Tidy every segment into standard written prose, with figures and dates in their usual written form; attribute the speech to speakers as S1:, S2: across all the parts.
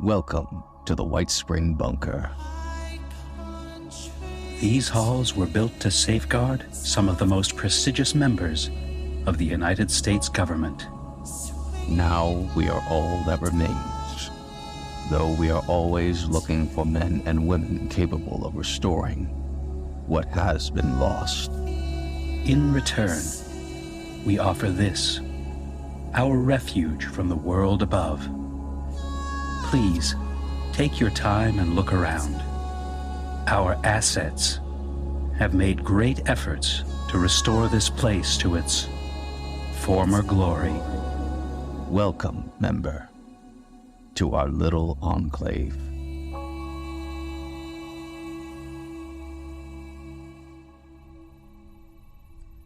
S1: Welcome to the Whitespring Bunker.
S2: These halls were built to safeguard some of the most prestigious members of the United States government.
S1: Now we are all that remains, though we are always looking for men and women capable of restoring what has been lost.
S2: In return, we offer this, our refuge from the world above. Please, take your time and look around. Our assets have made great efforts to restore this place to its former glory.
S1: Welcome, member, to our little enclave.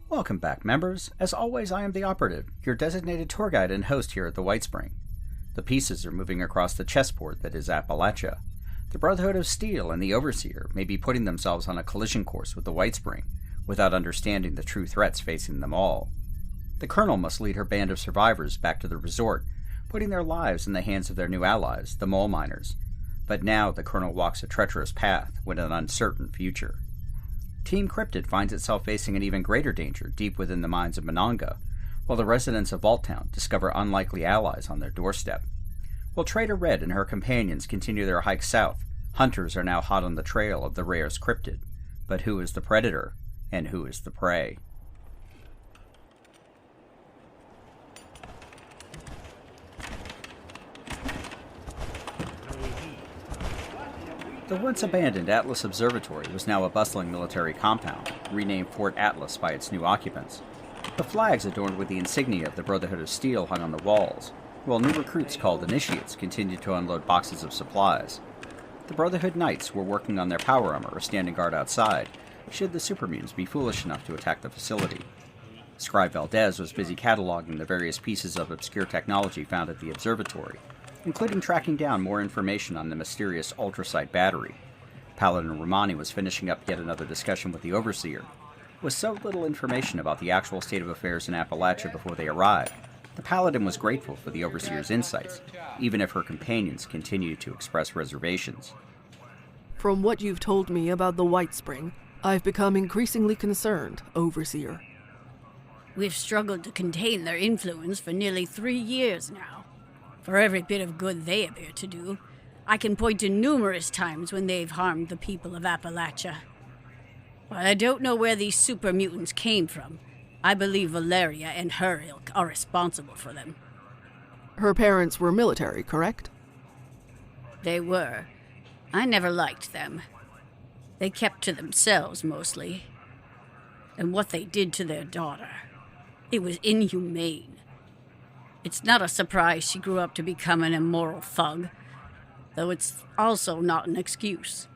S3: Welcome back, members. As always, I am the Operative, your designated tour guide and host here at the Whitespring. The pieces are moving across the chessboard that is Appalachia. The Brotherhood of Steel and the Overseer may be putting themselves on a collision course with the Whitespring, without understanding the true threats facing them all. The Colonel must lead her band of survivors back to the resort, putting their lives in the hands of their new allies, the mole miners. But now the Colonel walks a treacherous path with an uncertain future. Team Cryptid finds itself facing an even greater danger deep within the mines of Monongah, while the residents of Vault Town discover unlikely allies on their doorstep. While Trader Red and her companions continue their hike south, hunters are now hot on the trail of the rarest cryptid. But who is the predator, and who is the prey? The once abandoned Atlas Observatory was now a bustling military compound, renamed Fort Atlas by its new occupants. The flags adorned with the insignia of the Brotherhood of Steel hung on the walls, while new recruits called Initiates continued to unload boxes of supplies. The Brotherhood Knights were working on their power armor or standing guard outside, should the supermutants be foolish enough to attack the facility. Scribe Valdez was busy cataloging the various pieces of obscure technology found at the observatory, including tracking down more information on the mysterious ultrasight battery. Paladin Romani was finishing up yet another discussion with the Overseer. With so little information about the actual state of affairs in Appalachia before they arrived, the Paladin was grateful for the Overseer's insights, even if her companions continued to express reservations.
S4: From what you've told me about the Whitespring, I've become increasingly concerned, Overseer.
S5: We've struggled to contain their influence for nearly 3 years now. For every bit of good they appear to do, I can point to numerous times when they've harmed the people of Appalachia. While I don't know where these super mutants came from, I believe Valeria and her ilk are responsible for them.
S4: Her parents were military, correct?
S5: They were. I never liked them. They kept to themselves, mostly. And what they did to their daughter, it was inhumane. It's not a surprise she grew up to become an immoral thug, though it's also not an excuse.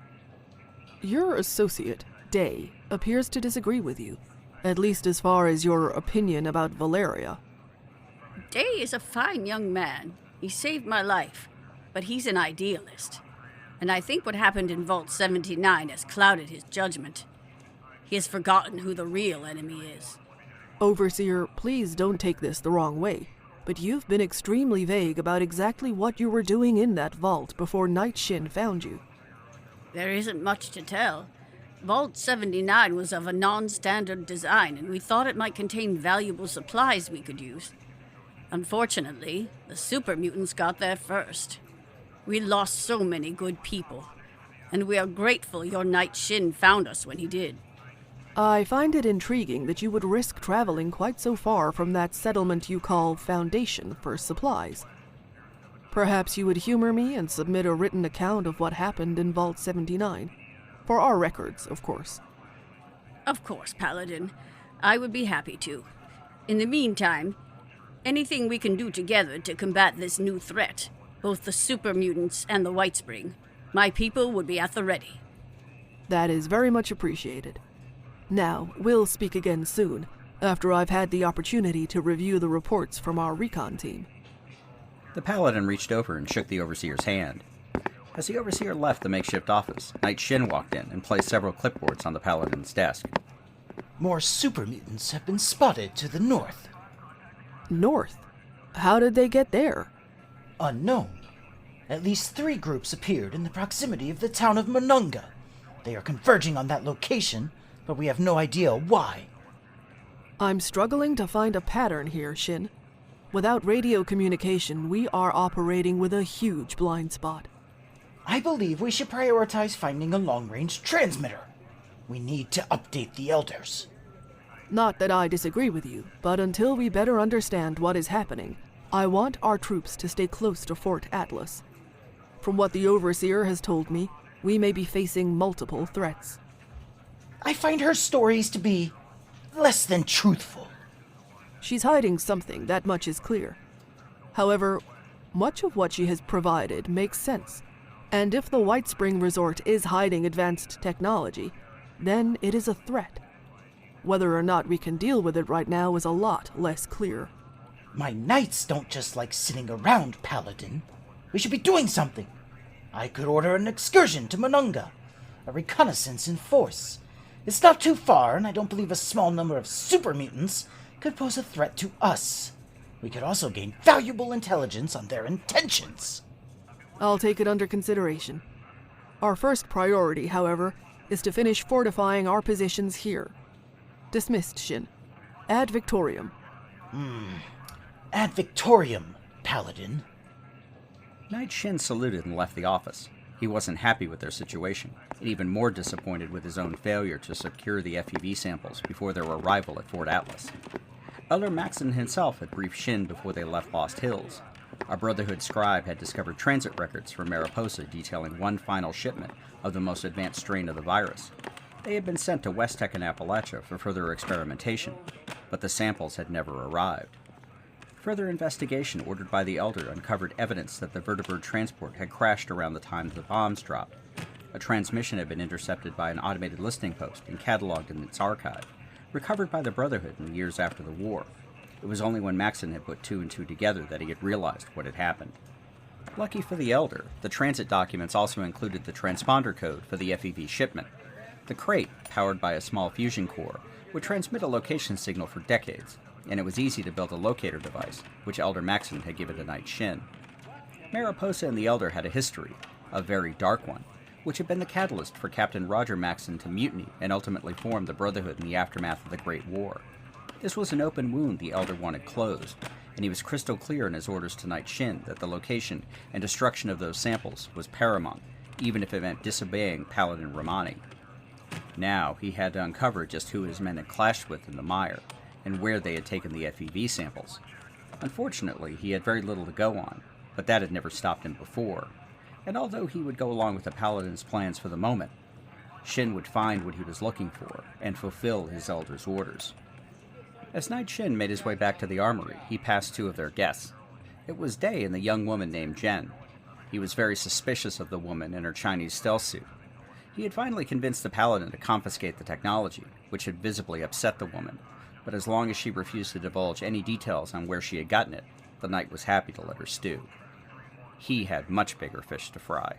S4: Your associate, Day, appears to disagree with you, at least as far as your opinion about Valeria.
S5: Day is a fine young man. He saved my life, but he's an idealist. And I think what happened in Vault 79 has clouded his judgment. He has forgotten who the real enemy is.
S4: Overseer, please don't take this the wrong way, but you've been extremely vague about exactly what you were doing in that vault before Night Shin found you.
S5: There isn't much to tell. Vault 79 was of a non-standard design, and we thought it might contain valuable supplies we could use. Unfortunately, the super mutants got there first. We lost so many good people, and we are grateful your Night Shin found us when he did.
S4: I find it intriguing that you would risk traveling quite so far from that settlement you call Foundation for supplies. Perhaps you would humor me and submit a written account of what happened in Vault 79. For our records, of course.
S5: Of course, Paladin. I would be happy to. In the meantime, anything we can do together to combat this new threat, both the super mutants and the Whitespring, my people would be at the ready.
S4: That is very much appreciated. Now, we'll speak again soon, after I've had the opportunity to review the reports from our recon team.
S3: The Paladin reached over and shook the Overseer's hand. As the Overseer left the makeshift office, Night Shin walked in and placed several clipboards on the Paladin's desk.
S6: More super mutants have been spotted to the north.
S4: North? How did they get there?
S6: Unknown. At least 3 groups appeared in the proximity of the town of Monongah. They are converging on that location, but we have no idea why.
S4: I'm struggling to find a pattern here, Shin. Without radio communication, we are operating with a huge blind spot.
S6: I believe we should prioritize finding a long-range transmitter. We need to update the elders.
S4: Not that I disagree with you, but until we better understand what is happening, I want our troops to stay close to Fort Atlas. From what the Overseer has told me, we may be facing multiple threats.
S6: I find her stories to be less than truthful.
S4: She's hiding something, that much is clear. However, much of what she has provided makes sense, and if the Whitespring Resort is hiding advanced technology, then it is a threat. Whether or not we can deal with it right now is a lot less clear.
S6: My knights don't just like sitting around, Paladin. We should be doing something. I could order an excursion to Monongah, a reconnaissance in force. It's not too far, and I don't believe a small number of super mutants could pose a threat to us. We could also gain valuable intelligence on their intentions.
S4: I'll take it under consideration. Our first priority, however, is to finish fortifying our positions here. Dismissed, Shin. Ad Victorium.
S6: Ad Victorium, Paladin.
S3: Knight Shin saluted and left the office. He wasn't happy with their situation, and even more disappointed with his own failure to secure the FEV samples before their arrival at Fort Atlas. Elder Maxon himself had briefed Shin before they left Lost Hills. Our Brotherhood scribe had discovered transit records from Mariposa detailing one final shipment of the most advanced strain of the virus. They had been sent to West Tech and Appalachia for further experimentation, but the samples had never arrived. Further investigation ordered by the Elder uncovered evidence that the vertibird transport had crashed around the time the bombs dropped. A transmission had been intercepted by an automated listening post and cataloged in its archive, recovered by the Brotherhood in the years after the war. It was only when Maxon had put 2 and 2 together that he had realized what had happened. Lucky for the Elder, the transit documents also included the transponder code for the FEV shipment. The crate, powered by a small fusion core, would transmit a location signal for decades, and it was easy to build a locator device, which Elder Maxon had given to Knight Shin. Mariposa and the Elder had a history, a very dark one, which had been the catalyst for Captain Roger Maxon to mutiny and ultimately form the Brotherhood in the aftermath of the Great War. This was an open wound the Elder wanted closed, and he was crystal clear in his orders to Knight Shin that the location and destruction of those samples was paramount, even if it meant disobeying Paladin Romani. Now he had to uncover just who his men had clashed with in the mire, and where they had taken the FEV samples. Unfortunately, he had very little to go on, but that had never stopped him before, and although he would go along with the Paladin's plans for the moment, Shin would find what he was looking for and fulfill his Elder's orders. As Knight Shin made his way back to the armory, he passed 2 of their guests. It was Day and the young woman named Jen. He was very suspicious of the woman in her Chinese stealth suit. He had finally convinced the Paladin to confiscate the technology, which had visibly upset the woman, but as long as she refused to divulge any details on where she had gotten it, the knight was happy to let her stew. He had much bigger fish to fry.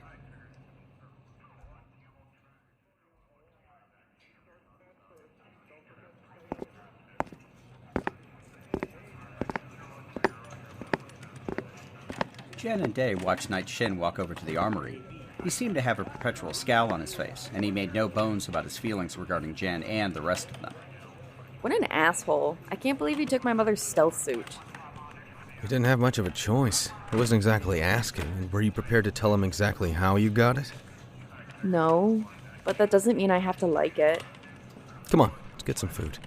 S3: Jen and Day watched Knight Shin walk over to the armory. He seemed to have a perpetual scowl on his face, and he made no bones about his feelings regarding Jen and the rest of them.
S7: What an asshole. I can't believe he took my mother's stealth suit.
S8: We didn't have much of a choice. He wasn't exactly asking. Were you prepared to tell him exactly how you got it?
S7: No, but that doesn't mean I have to like it.
S8: Come on, let's get some food.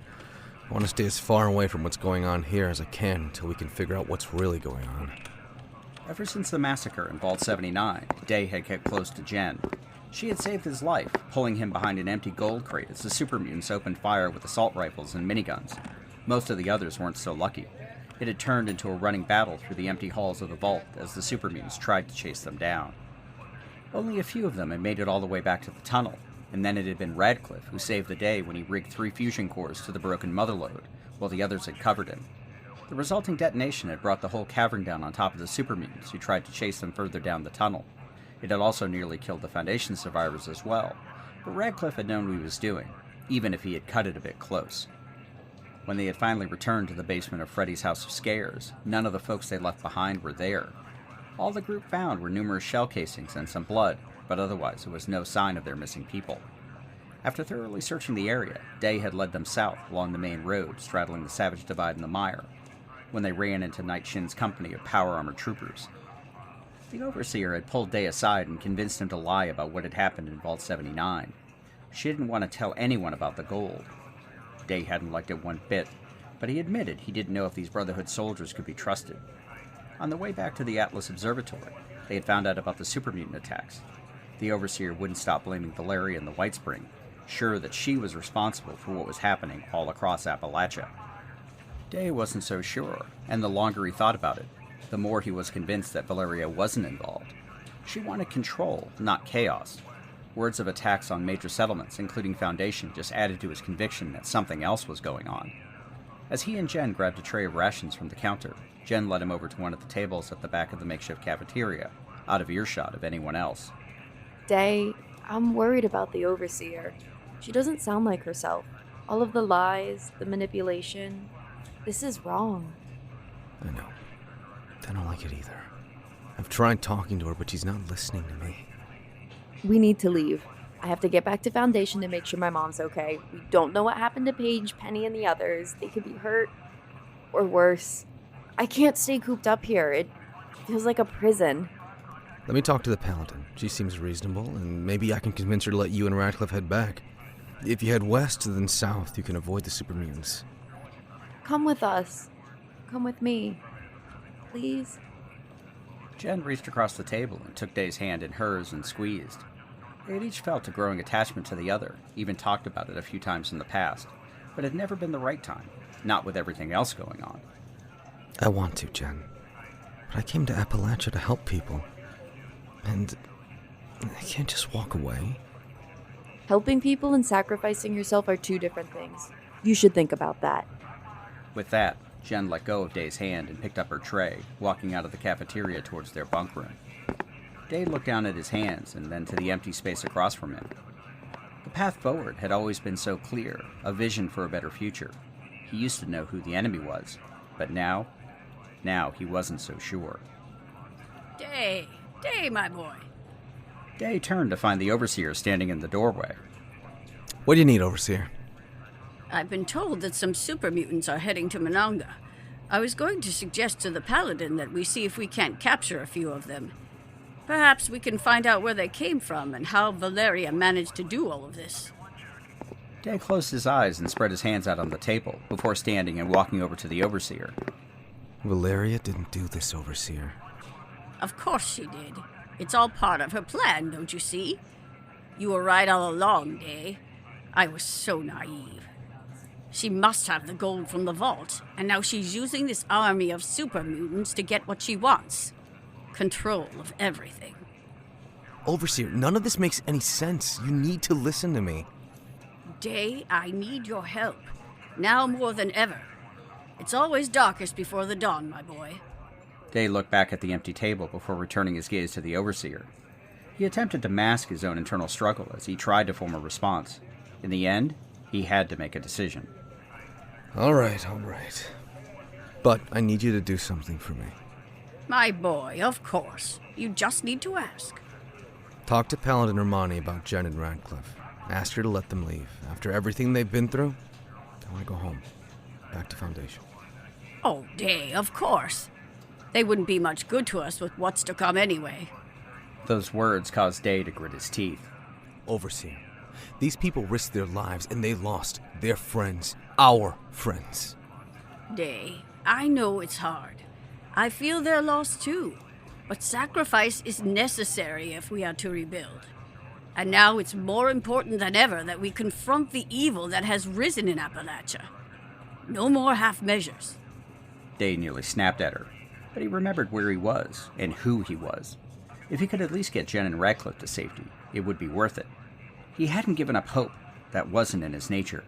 S8: I want to stay as far away from what's going on here as I can until we can figure out what's really going on.
S3: Ever since the massacre in Vault 79, Day had kept close to Jen. She had saved his life, pulling him behind an empty gold crate as the super mutants opened fire with assault rifles and miniguns. Most of the others weren't so lucky. It had turned into a running battle through the empty halls of the vault as the super mutants tried to chase them down. Only a few of them had made it all the way back to the tunnel, and then it had been Radcliffe who saved the day when he rigged 3 fusion cores to the broken motherlode, while the others had covered him. The resulting detonation had brought the whole cavern down on top of the super mutants who tried to chase them further down the tunnel. It had also nearly killed the Foundation survivors as well, but Radcliffe had known what he was doing, even if he had cut it a bit close. When they had finally returned to the basement of Freddy's House of Scares, none of the folks they left behind were there. All the group found were numerous shell casings and some blood, but otherwise there was no sign of their missing people. After thoroughly searching the area, Day had led them south along the main road, straddling the Savage Divide and the Mire, when they ran into Night Shin's company of power-armored troopers. The Overseer had pulled Day aside and convinced him to lie about what had happened in Vault 79. She didn't want to tell anyone about the gold. Day hadn't liked it one bit, but he admitted he didn't know if these Brotherhood soldiers could be trusted. On the way back to the Atlas Observatory, they had found out about the super mutant attacks. The Overseer wouldn't stop blaming Valeria and the Whitespring, sure that she was responsible for what was happening all across Appalachia. Day wasn't so sure, and the longer he thought about it, the more he was convinced that Valeria wasn't involved. She wanted control, not chaos. Words of attacks on major settlements, including Foundation, just added to his conviction that something else was going on. As he and Jen grabbed a tray of rations from the counter, Jen led him over to one of the tables at the back of the makeshift cafeteria, out of earshot of anyone else.
S7: Day, I'm worried about the Overseer. She doesn't sound like herself. All of the lies, the manipulation. This is wrong.
S8: I know. I don't like it either. I've tried talking to her, but she's not listening to me.
S7: We need to leave. I have to get back to Foundation to make sure my mom's okay. We don't know what happened to Paige, Penny, and the others. They could be hurt, or worse. I can't stay cooped up here. It feels like a prison.
S8: Let me talk to the Paladin. She seems reasonable, and maybe I can convince her to let you and Radcliffe head back. If you head west, then south, you can avoid the super mutants.
S7: Come with us. Come with me. Please?
S3: Jen reached across the table and took Day's hand in hers and squeezed. They had each felt a growing attachment to the other, even talked about it a few times in the past, but had never been the right time, not with everything else going on.
S8: I want to, Jen. But I came to Appalachia to help people. And I can't just walk away.
S7: Helping people and sacrificing yourself are two different things. You should think about that.
S3: With that, Jen let go of Day's hand and picked up her tray, walking out of the cafeteria towards their bunk room. Day looked down at his hands and then to the empty space across from him. The path forward had always been so clear, a vision for a better future. He used to know who the enemy was, but now he wasn't so sure.
S5: Day, my boy.
S3: Day turned to find the Overseer standing in the doorway.
S8: What do you need, Overseer?
S5: I've been told that some super mutants are heading to Monongah. I was going to suggest to the Paladin that we see if we can't capture a few of them. Perhaps we can find out where they came from and how Valeria managed to do all of this.
S3: Day closed his eyes and spread his hands out on the table before standing and walking over to the Overseer.
S8: Valeria didn't do this, Overseer.
S5: Of course she did. It's all part of her plan, don't you see? You were right all along, Day. I was so naive. She must have the gold from the vault, and now she's using this army of super mutants to get what she wants. Control of everything.
S8: Overseer, none of this makes any sense. You need to listen to me.
S5: Day, I need your help. Now more than ever. It's always darkest before the dawn, my boy.
S3: Day looked back at the empty table before returning his gaze to the Overseer. He attempted to mask his own internal struggle as he tried to form a response. In the end, he had to make a decision.
S8: All right. But I need you to do something for me.
S5: My boy, of course. You just need to ask.
S8: Talk to Paladin Romani about Jen and Radcliffe. Ask her to let them leave. After everything they've been through, I want to go home. Back to Foundation.
S5: Oh, Day, of course. They wouldn't be much good to us with what's to come anyway.
S3: Those words caused Day to grit his teeth.
S8: Overseer, these people risked their lives and they lost their friends, our friends.
S5: Day, I know it's hard. I feel their loss too. But sacrifice is necessary if we are to rebuild. And now it's more important than ever that we confront the evil that has risen in Appalachia. No more half measures.
S3: Day nearly snapped at her, but he remembered where he was and who he was. If he could at least get Jen and Radcliffe to safety, it would be worth it. He hadn't given up hope. That wasn't in his nature.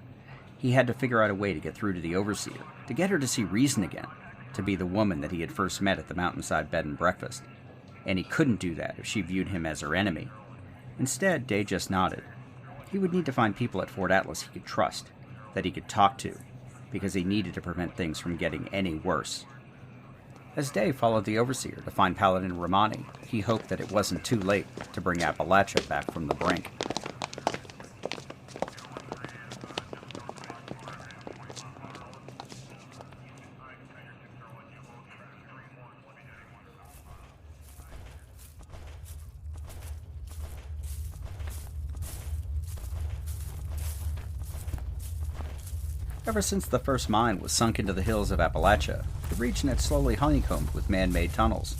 S3: He had to figure out a way to get through to the Overseer, to get her to see reason again, to be the woman that he had first met at the mountainside bed and breakfast. And he couldn't do that if she viewed him as her enemy. Instead, Day just nodded. He would need to find people at Fort Atlas he could trust, that he could talk to, because he needed to prevent things from getting any worse. As Dave followed the Overseer to find Paladin Romani, he hoped that it wasn't too late to bring Appalachia back from the brink. Ever since the first mine was sunk into the hills of Appalachia, the region had slowly honeycombed with man-made tunnels,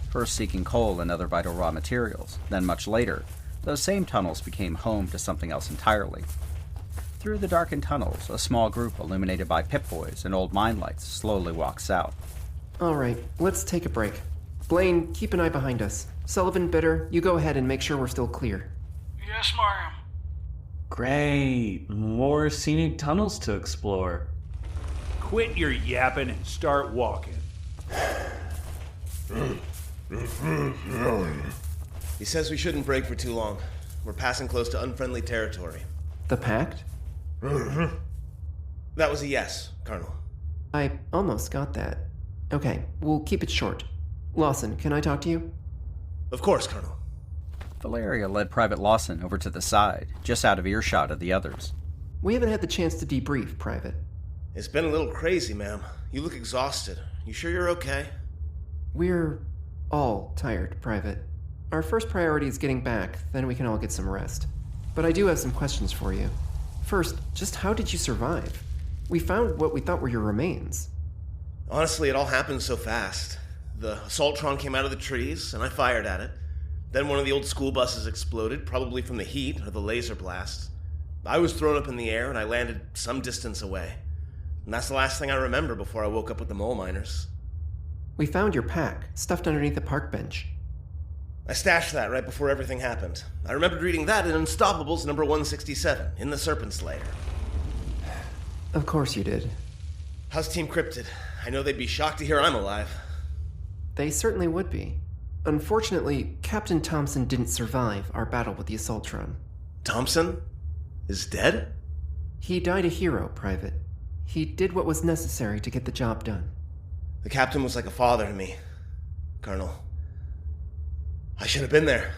S3: first seeking coal and other vital raw materials. Then much later, those same tunnels became home to something else entirely. Through the darkened tunnels, a small group illuminated by Pip-Boys and old mine lights slowly walked south.
S9: Alright, let's take a break. Blaine, keep an eye behind us. Sullivan, Bitter, you go ahead and make sure we're still clear.
S10: Yes, ma'am.
S11: Great. More scenic tunnels to explore.
S10: Quit your yapping and start walking.
S12: He says we shouldn't break for too long. We're passing close to unfriendly territory.
S9: The Pact?
S12: That was a yes, Colonel.
S9: I almost got that. Okay, we'll keep it short. Lawson, can I talk to you?
S12: Of course, Colonel.
S3: Valeria led Private Lawson over to the side, just out of earshot of the others.
S9: We haven't had the chance to debrief, Private.
S12: It's been a little crazy, ma'am. You look exhausted. You sure you're okay?
S9: We're all tired, Private. Our first priority is getting back, then we can all get some rest. But I do have some questions for you. First, just how did you survive? We found what we thought were your remains.
S12: Honestly, it all happened so fast. The Assaultron came out of the trees, and I fired at it. Then one of the old school buses exploded, probably from the heat or the laser blasts. I was thrown up in the air, and I landed some distance away. And that's the last thing I remember before I woke up with the mole miners.
S9: We found your pack, stuffed underneath the park bench.
S12: I stashed that right before everything happened. I remembered reading that in Unstoppables number 167, in the Serpent's Lair.
S9: Of course you did.
S12: How's Team Cryptid? I know they'd be shocked to hear I'm alive.
S9: They certainly would be. Unfortunately, Captain Thompson didn't survive our battle with the Assaultron.
S12: Thompson? Is dead?
S9: He died a hero, Private. He did what was necessary to get the job done.
S12: The captain was like a father to me, Colonel. I should have been there.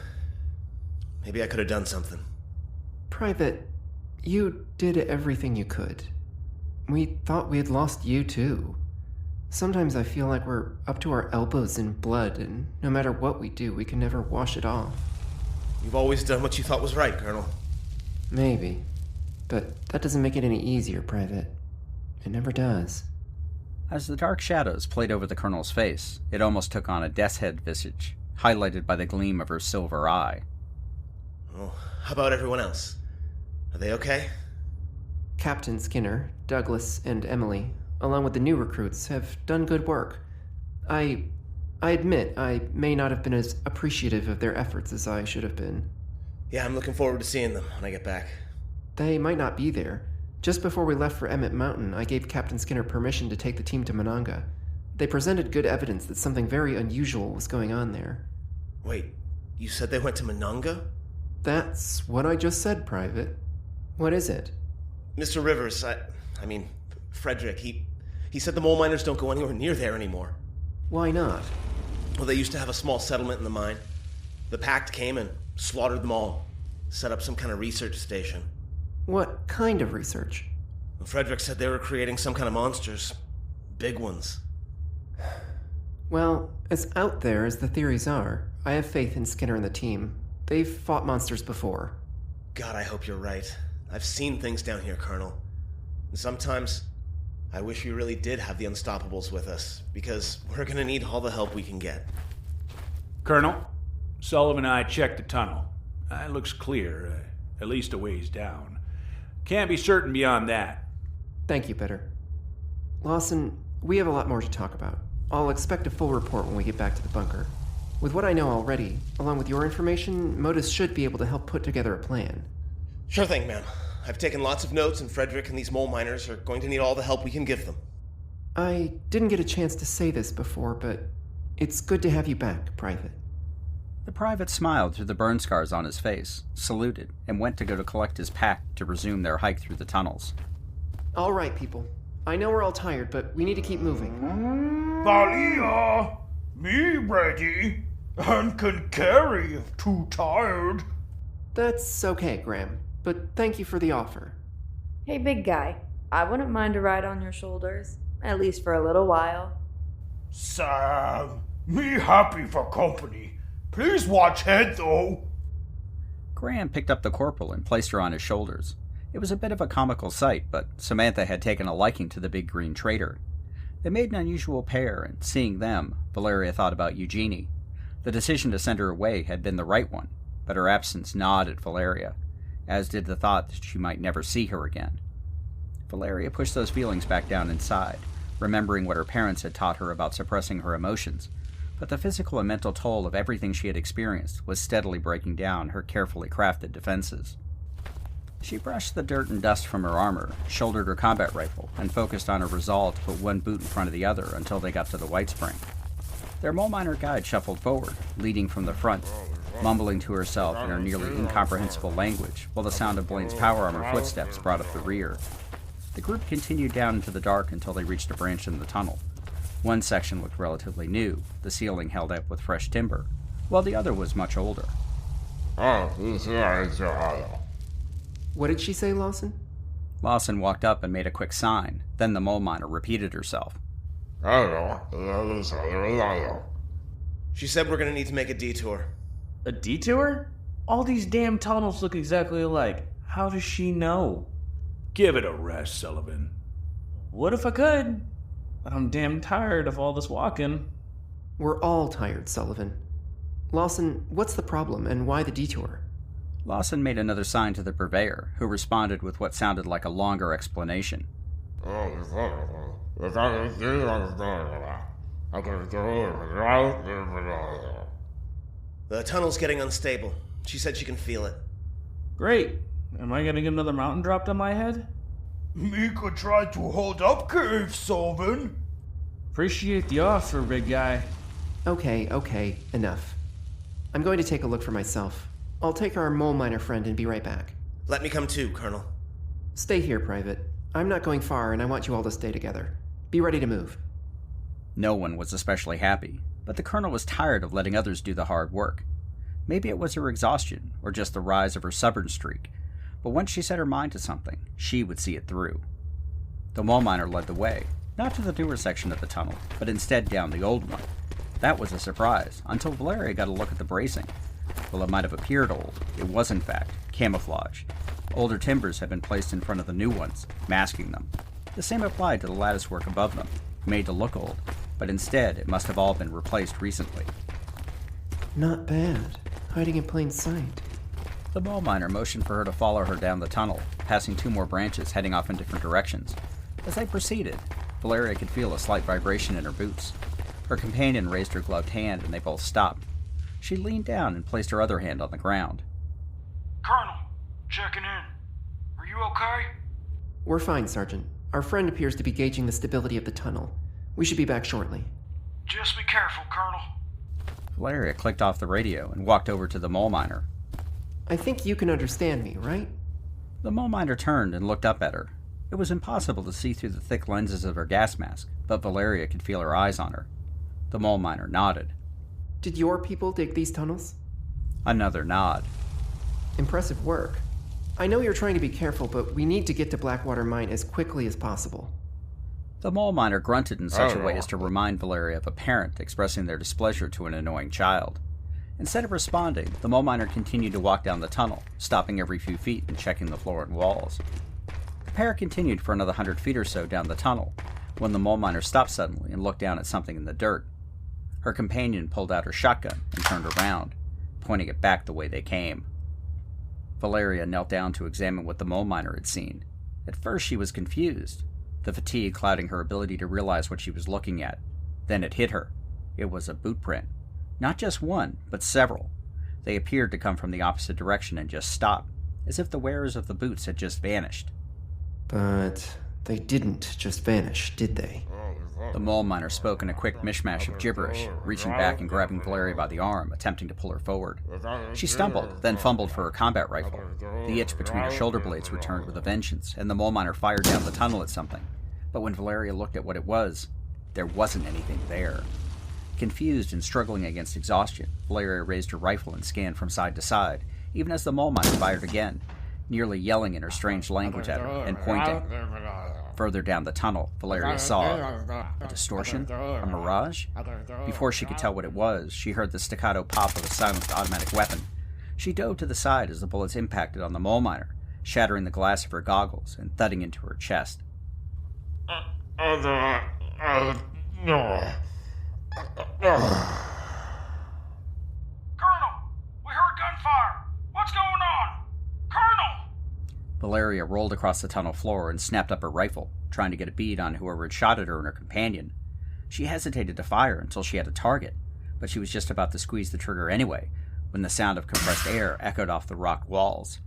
S12: Maybe I could have done something.
S9: Private, you did everything you could. We thought we had lost you, too. Sometimes I feel like we're up to our elbows in blood, and no matter what we do, we can never wash it off.
S12: You've always done what you thought was right, Colonel.
S9: Maybe. But that doesn't make it any easier, Private. It never does.
S3: As the dark shadows played over the Colonel's face, it almost took on a death's head visage, highlighted by the gleam of her silver eye.
S12: Oh, how about everyone else? Are they okay?
S9: Captain Skinner, Douglas, and Emily, along with the new recruits, have done good work. I admit I may not have been as appreciative of their efforts as I should have been.
S12: Yeah, I'm looking forward to seeing them when I get back.
S9: They might not be there. Just before we left for Emmett Mountain, I gave Captain Skinner permission to take the team to Monongah. They presented good evidence that something very unusual was going on there.
S12: Wait, you said they went to Monongah?
S9: That's what I just said, Private. What is it?
S12: Mr. Rivers, I mean, Frederick, he said the mole miners don't go anywhere near there anymore.
S9: Why not?
S12: Well, they used to have a small settlement in the mine. The Pact came and slaughtered them all. Set up some kind of research station.
S9: What kind of research?
S12: Frederick said they were creating some kind of monsters. Big ones.
S9: Well, as out there as the theories are, I have faith in Skinner and the team. They've fought monsters before.
S12: God, I hope you're right. I've seen things down here, Colonel. And sometimes, I wish we really did have the Unstoppables with us, because we're gonna need all the help we can get.
S10: Colonel, Sullivan and I checked the tunnel. It looks clear, at least a ways down. Can't be certain beyond that.
S9: Thank you, Bitter. Lawson, we have a lot more to talk about. I'll expect a full report when we get back to the bunker. With what I know already, along with your information, Modus should be able to help put together a plan.
S12: Sure thing, ma'am. I've taken lots of notes, and Frederick and these mole miners are going to need all the help we can give them.
S9: I didn't get a chance to say this before, but it's good to have you back, Private.
S3: The private smiled through the burn scars on his face, saluted, and went to go to collect his pack to resume their hike through the tunnels.
S9: All right, people. I know we're all tired, but we need to keep moving.
S13: Valia, me ready, and can carry if too tired.
S9: That's okay, Graham, but thank you for the offer.
S7: Hey, big guy. I wouldn't mind a ride on your shoulders, at least for a little while.
S13: Sam, me happy for company. Please watch head, though.
S3: Graham picked up the corporal and placed her on his shoulders. It was a bit of a comical sight, but Samantha had taken a liking to the big green trader. They made an unusual pair, and seeing them, Valeria thought about Eugenie. The decision to send her away had been the right one, but her absence gnawed at Valeria, as did the thought that she might never see her again. Valeria pushed those feelings back down inside, remembering what her parents had taught her about suppressing her emotions, but the physical and mental toll of everything she had experienced was steadily breaking down her carefully crafted defenses. She brushed the dirt and dust from her armor, shouldered her combat rifle, and focused on her resolve to put one boot in front of the other until they got to the Whitespring. Their mole miner guide shuffled forward, leading from the front, mumbling to herself in her nearly incomprehensible language, while the sound of Blaine's power armor footsteps brought up the rear. The group continued down into the dark until they reached a branch in the tunnel. One section looked relatively new, the ceiling held up with fresh timber, while the other was much older.
S9: What did she say, Lawson?
S3: Lawson walked up and made a quick sign, then the mole miner repeated herself.
S12: She said we're gonna need to make a detour.
S11: A detour? All these damn tunnels look exactly alike. How does she know?
S10: Give it a rest, Sullivan.
S11: What if I could? But I'm damn tired of all this walking.
S9: We're all tired, Sullivan. Lawson, what's the problem and why the detour?
S3: Lawson made another sign to the purveyor, who responded with what sounded like a longer explanation.
S12: The tunnel's getting unstable. She said she can feel it.
S11: Great. Am I gonna get another mountain dropped on my head?
S13: Me could try to hold up cave, Sullivan.
S11: Appreciate the offer, big guy.
S9: Okay, enough. I'm going to take a look for myself. I'll take our mole miner friend and be right back.
S12: Let me come too, Colonel.
S9: Stay here, Private. I'm not going far, and I want you all to stay together. Be ready to move.
S3: No one was especially happy, but the colonel was tired of letting others do the hard work. Maybe it was her exhaustion, or just the rise of her stubborn streak, but once she set her mind to something, she would see it through. The mole miner led the way, not to the newer section of the tunnel, but instead down the old one. That was a surprise, until Valeria got a look at the bracing. While it might have appeared old, it was in fact camouflage. Older timbers had been placed in front of the new ones, masking them. The same applied to the latticework above them, made to look old, but instead it must have all been replaced recently.
S9: Not bad. Hiding in plain sight.
S3: The mole miner motioned for her to follow her down the tunnel, passing two more branches heading off in different directions. As they proceeded, Valeria could feel a slight vibration in her boots. Her companion raised her gloved hand and they both stopped. She leaned down and placed her other hand on the ground.
S13: Colonel, checking in. Are you okay?
S9: We're fine, Sergeant. Our friend appears to be gauging the stability of the tunnel. We should be back shortly.
S13: Just be careful, Colonel.
S3: Valeria clicked off the radio and walked over to the mole miner.
S9: I think you can understand me, right?
S3: The mole miner turned and looked up at her. It was impossible to see through the thick lenses of her gas mask, but Valeria could feel her eyes on her. The mole miner nodded.
S9: Did your people dig these tunnels?
S3: Another nod.
S9: Impressive work. I know you're trying to be careful, but we need to get to Blackwater Mine as quickly as possible.
S3: The mole miner grunted in such a way as to remind Valeria of a parent expressing their displeasure to an annoying child. Instead of responding, the mole miner continued to walk down the tunnel, stopping every few feet and checking the floor and walls. The pair continued for another 100 feet or so down the tunnel, when the mole miner stopped suddenly and looked down at something in the dirt. Her companion pulled out her shotgun and turned around, pointing it back the way they came. Valeria knelt down to examine what the mole miner had seen. At first she was confused, the fatigue clouding her ability to realize what she was looking at. Then it hit her. It was a boot print. Not just one, but several. They appeared to come from the opposite direction and just stop, as if the wearers of the boots had just vanished.
S9: But they didn't just vanish, did they?
S3: The mole miner spoke in a quick mishmash of gibberish, reaching back and grabbing Valeria by the arm, attempting to pull her forward. She stumbled, then fumbled for her combat rifle. The itch between her shoulder blades returned with a vengeance, and the mole miner fired down the tunnel at something. But when Valeria looked at what it was, there wasn't anything there. Confused and struggling against exhaustion, Valeria raised her rifle and scanned from side to side, even as the mole miner fired again, nearly yelling in her strange language at her and pointing. Further down the tunnel, Valeria saw a distortion, a mirage. Before she could tell what it was, she heard the staccato pop of a silenced automatic weapon. She dove to the side as the bullets impacted on the mole miner, shattering the glass of her goggles and thudding into her chest.
S13: No. Colonel, we heard gunfire. What's going on? Colonel!
S3: Valeria rolled across the tunnel floor and snapped up her rifle, trying to get a bead on whoever had shot at her and her companion. She hesitated to fire until she had a target, but she was just about to squeeze the trigger anyway, when the sound of compressed air echoed off the rock walls.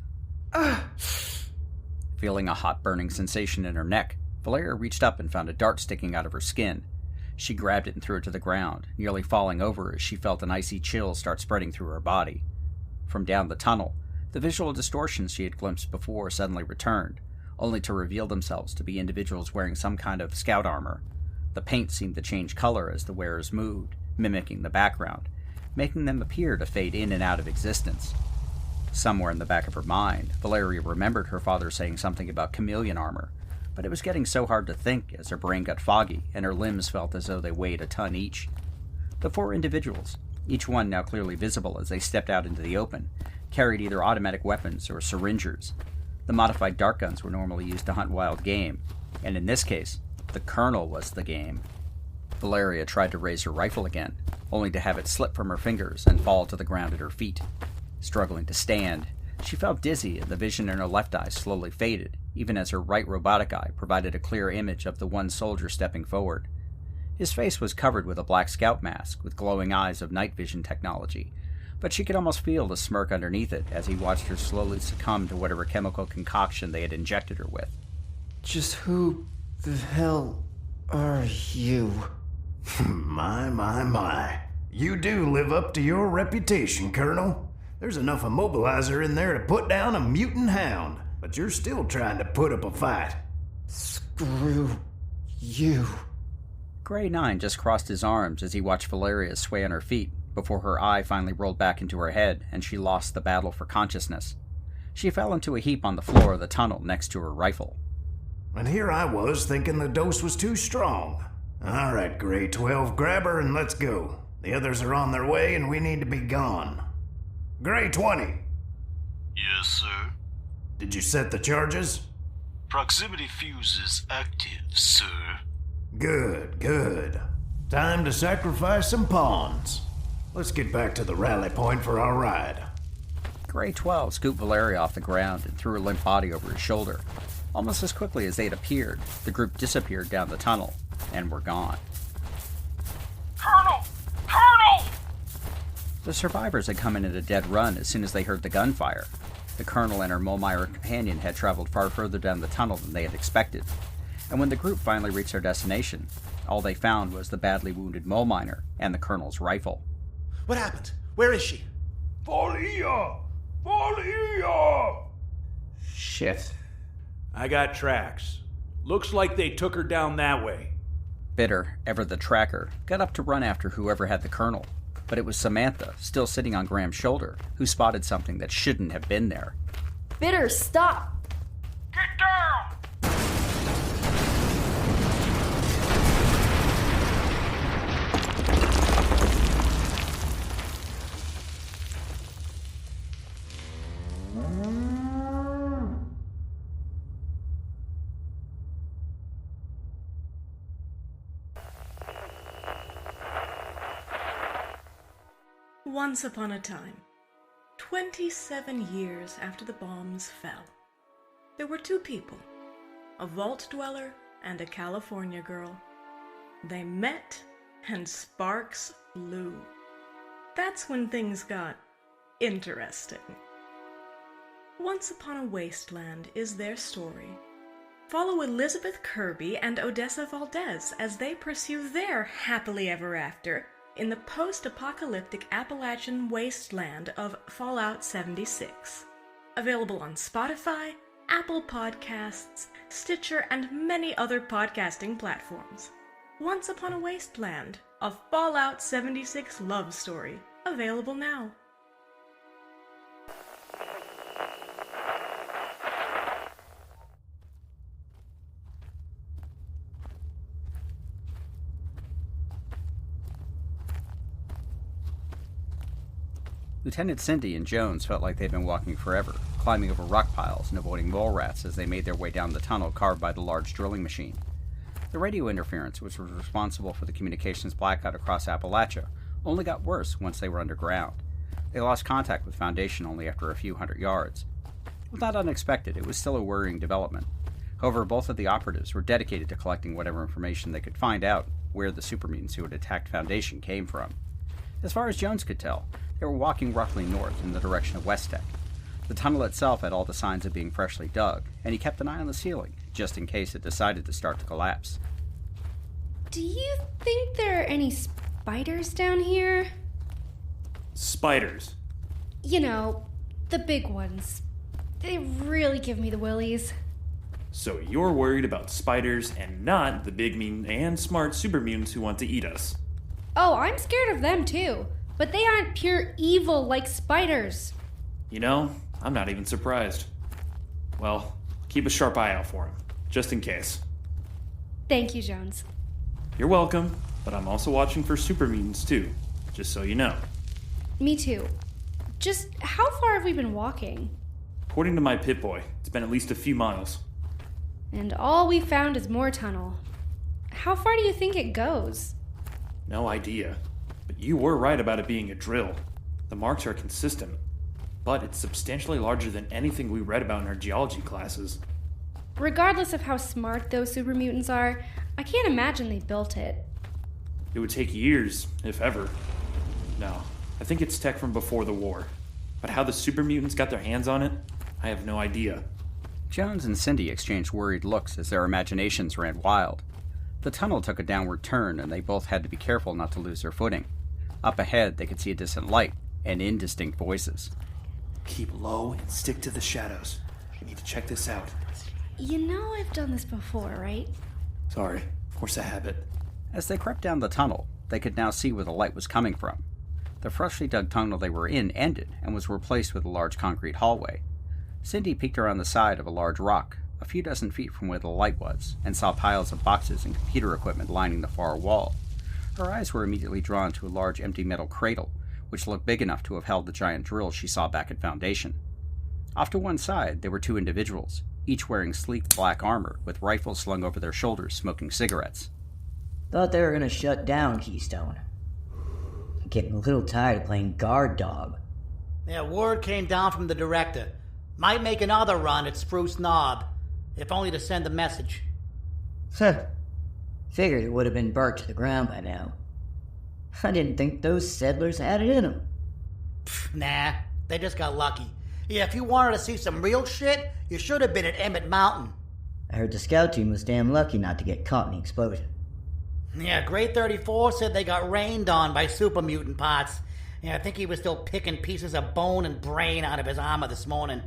S3: Feeling a hot burning sensation in her neck, Valeria reached up and found a dart sticking out of her skin. She grabbed it and threw it to the ground, nearly falling over as she felt an icy chill start spreading through her body. From down the tunnel, the visual distortions she had glimpsed before suddenly returned, only to reveal themselves to be individuals wearing some kind of scout armor. The paint seemed to change color as the wearers moved, mimicking the background, making them appear to fade in and out of existence. Somewhere in the back of her mind, Valeria remembered her father saying something about chameleon armor, but it was getting so hard to think as her brain got foggy and her limbs felt as though they weighed a ton each. The 4 individuals, each one now clearly visible as they stepped out into the open, carried either automatic weapons or syringers. The modified dart guns were normally used to hunt wild game, and in this case, the Colonel was the game. Valeria tried to raise her rifle again, only to have it slip from her fingers and fall to the ground at her feet. Struggling to stand, she felt dizzy and the vision in her left eye slowly faded, even as her right robotic eye provided a clear image of the one soldier stepping forward. His face was covered with a black scout mask with glowing eyes of night vision technology, but she could almost feel the smirk underneath it as he watched her slowly succumb to whatever chemical concoction they had injected her with.
S9: Just who the hell are you?
S14: My. You do live up to your reputation, Colonel. There's enough immobilizer in there to put down a mutant hound, but you're still trying to put up a fight.
S9: Screw you.
S3: Gray 9 just crossed his arms as he watched Valeria sway on her feet before her eye finally rolled back into her head and she lost the battle for consciousness. She fell into a heap on the floor of the tunnel next to her rifle.
S14: And here I was thinking the dose was too strong. All right, Gray 12, grab her and let's go. The others are on their way and we need to be gone. Gray 20.
S15: Yes, sir.
S14: Did you set the charges?
S15: Proximity fuse is active, sir.
S14: Good. Time to sacrifice some pawns. Let's get back to the rally point for our ride.
S3: Gray 12 scooped Valeria off the ground and threw her limp body over his shoulder. Almost as quickly as they had appeared, the group disappeared down the tunnel and were gone.
S13: Colonel!
S3: The survivors had come in at a dead run as soon as they heard the gunfire. The Colonel and her mole miner companion had traveled far further down the tunnel than they had expected, and when the group finally reached their destination, all they found was the badly wounded mole miner and the Colonel's rifle.
S12: What happened? Where is she?
S13: Valia!
S11: Shit.
S10: I got tracks. Looks like they took her down that way.
S3: Bitter, ever the tracker, got up to run after whoever had the Colonel, but it was Samantha, still sitting on Graham's shoulder, who spotted something that shouldn't have been there.
S7: Bitter, stop!
S13: Get down!
S16: Once upon a time, 27 years after the bombs fell, there were 2 people, a vault dweller and a California girl. They met, and sparks flew. That's when things got interesting. Once Upon a Wasteland is their story. Follow Elizabeth Kirby and Odessa Valdez as they pursue their happily ever after in the post-apocalyptic Appalachian wasteland of Fallout 76. Available on Spotify, Apple Podcasts, Stitcher, and many other podcasting platforms. Once Upon a Wasteland, a Fallout 76 love story, available now.
S3: Lieutenant Cindy and Jones felt like they'd been walking forever, climbing over rock piles and avoiding mole rats as they made their way down the tunnel carved by the large drilling machine. The radio interference, which was responsible for the communications blackout across Appalachia, only got worse once they were underground. They lost contact with Foundation only after a few hundred yards. It was not unexpected, it was still a worrying development. However, both of the operatives were dedicated to collecting whatever information they could find out where the supermutants who had attacked Foundation came from. As far as Jones could tell, they were walking roughly north in the direction of West Tech. The tunnel itself had all the signs of being freshly dug, and he kept an eye on the ceiling, just in case it decided to start to collapse.
S17: Do you think there are any spiders down here?
S18: Spiders?
S17: You know, the big ones. They really give me the willies.
S18: So you're worried about spiders and not the big, mean, and smart super mutants who want to eat us.
S17: Oh, I'm scared of them too. But they aren't pure evil like spiders.
S18: You know, I'm not even surprised. Well, keep a sharp eye out for him, just in case.
S17: Thank you, Jones.
S18: You're welcome, but I'm also watching for super mutants too, just so you know.
S17: Me too. Just how far have we been walking?
S18: According to my Pip-Boy, it's been at least a few miles.
S17: And all we found is more tunnel. How far do you think it goes?
S18: No idea. But you were right about it being a drill. The marks are consistent, but it's substantially larger than anything we read about in our geology classes.
S17: Regardless of how smart those super mutants are, I can't imagine they built it.
S18: It would take years, if ever. No, I think it's tech from before the war. But how the super mutants got their hands on it, I have no idea.
S3: Jones and Cindy exchanged worried looks as their imaginations ran wild. The tunnel took a downward turn, and they both had to be careful not to lose their footing. Up ahead, they could see a distant light and indistinct voices.
S18: Keep low and stick to the shadows. We need to check this out.
S17: You know I've done this before, right?
S18: Sorry, force a habit.
S3: As they crept down the tunnel, they could now see where the light was coming from. The freshly dug tunnel they were in ended and was replaced with a large concrete hallway. Cindy peeked around the side of a large rock, a few dozen feet from where the light was, and saw piles of boxes and computer equipment lining the far wall. Her eyes were immediately drawn to a large empty metal cradle, which looked big enough to have held the giant drill she saw back at Foundation. Off to one side, there were two individuals, each wearing sleek black armor, with rifles slung over their shoulders, smoking cigarettes.
S19: Thought they were gonna shut down Keystone. I'm getting a little tired of playing guard dog.
S6: Yeah, word came down from the director. Might make another run at Spruce Knob, if only to send a message.
S19: Huh. Figured it would have been burnt to the ground by now. I didn't think those settlers had it in them.
S6: Nah, they just got lucky. Yeah, if you wanted to see some real shit, you should have been at Emmett Mountain.
S19: I heard the scout team was damn lucky not to get caught in the explosion.
S6: Yeah, Grade 34 said they got rained on by super mutant parts. Yeah, I think he was still picking pieces of bone and brain out of his armor this morning.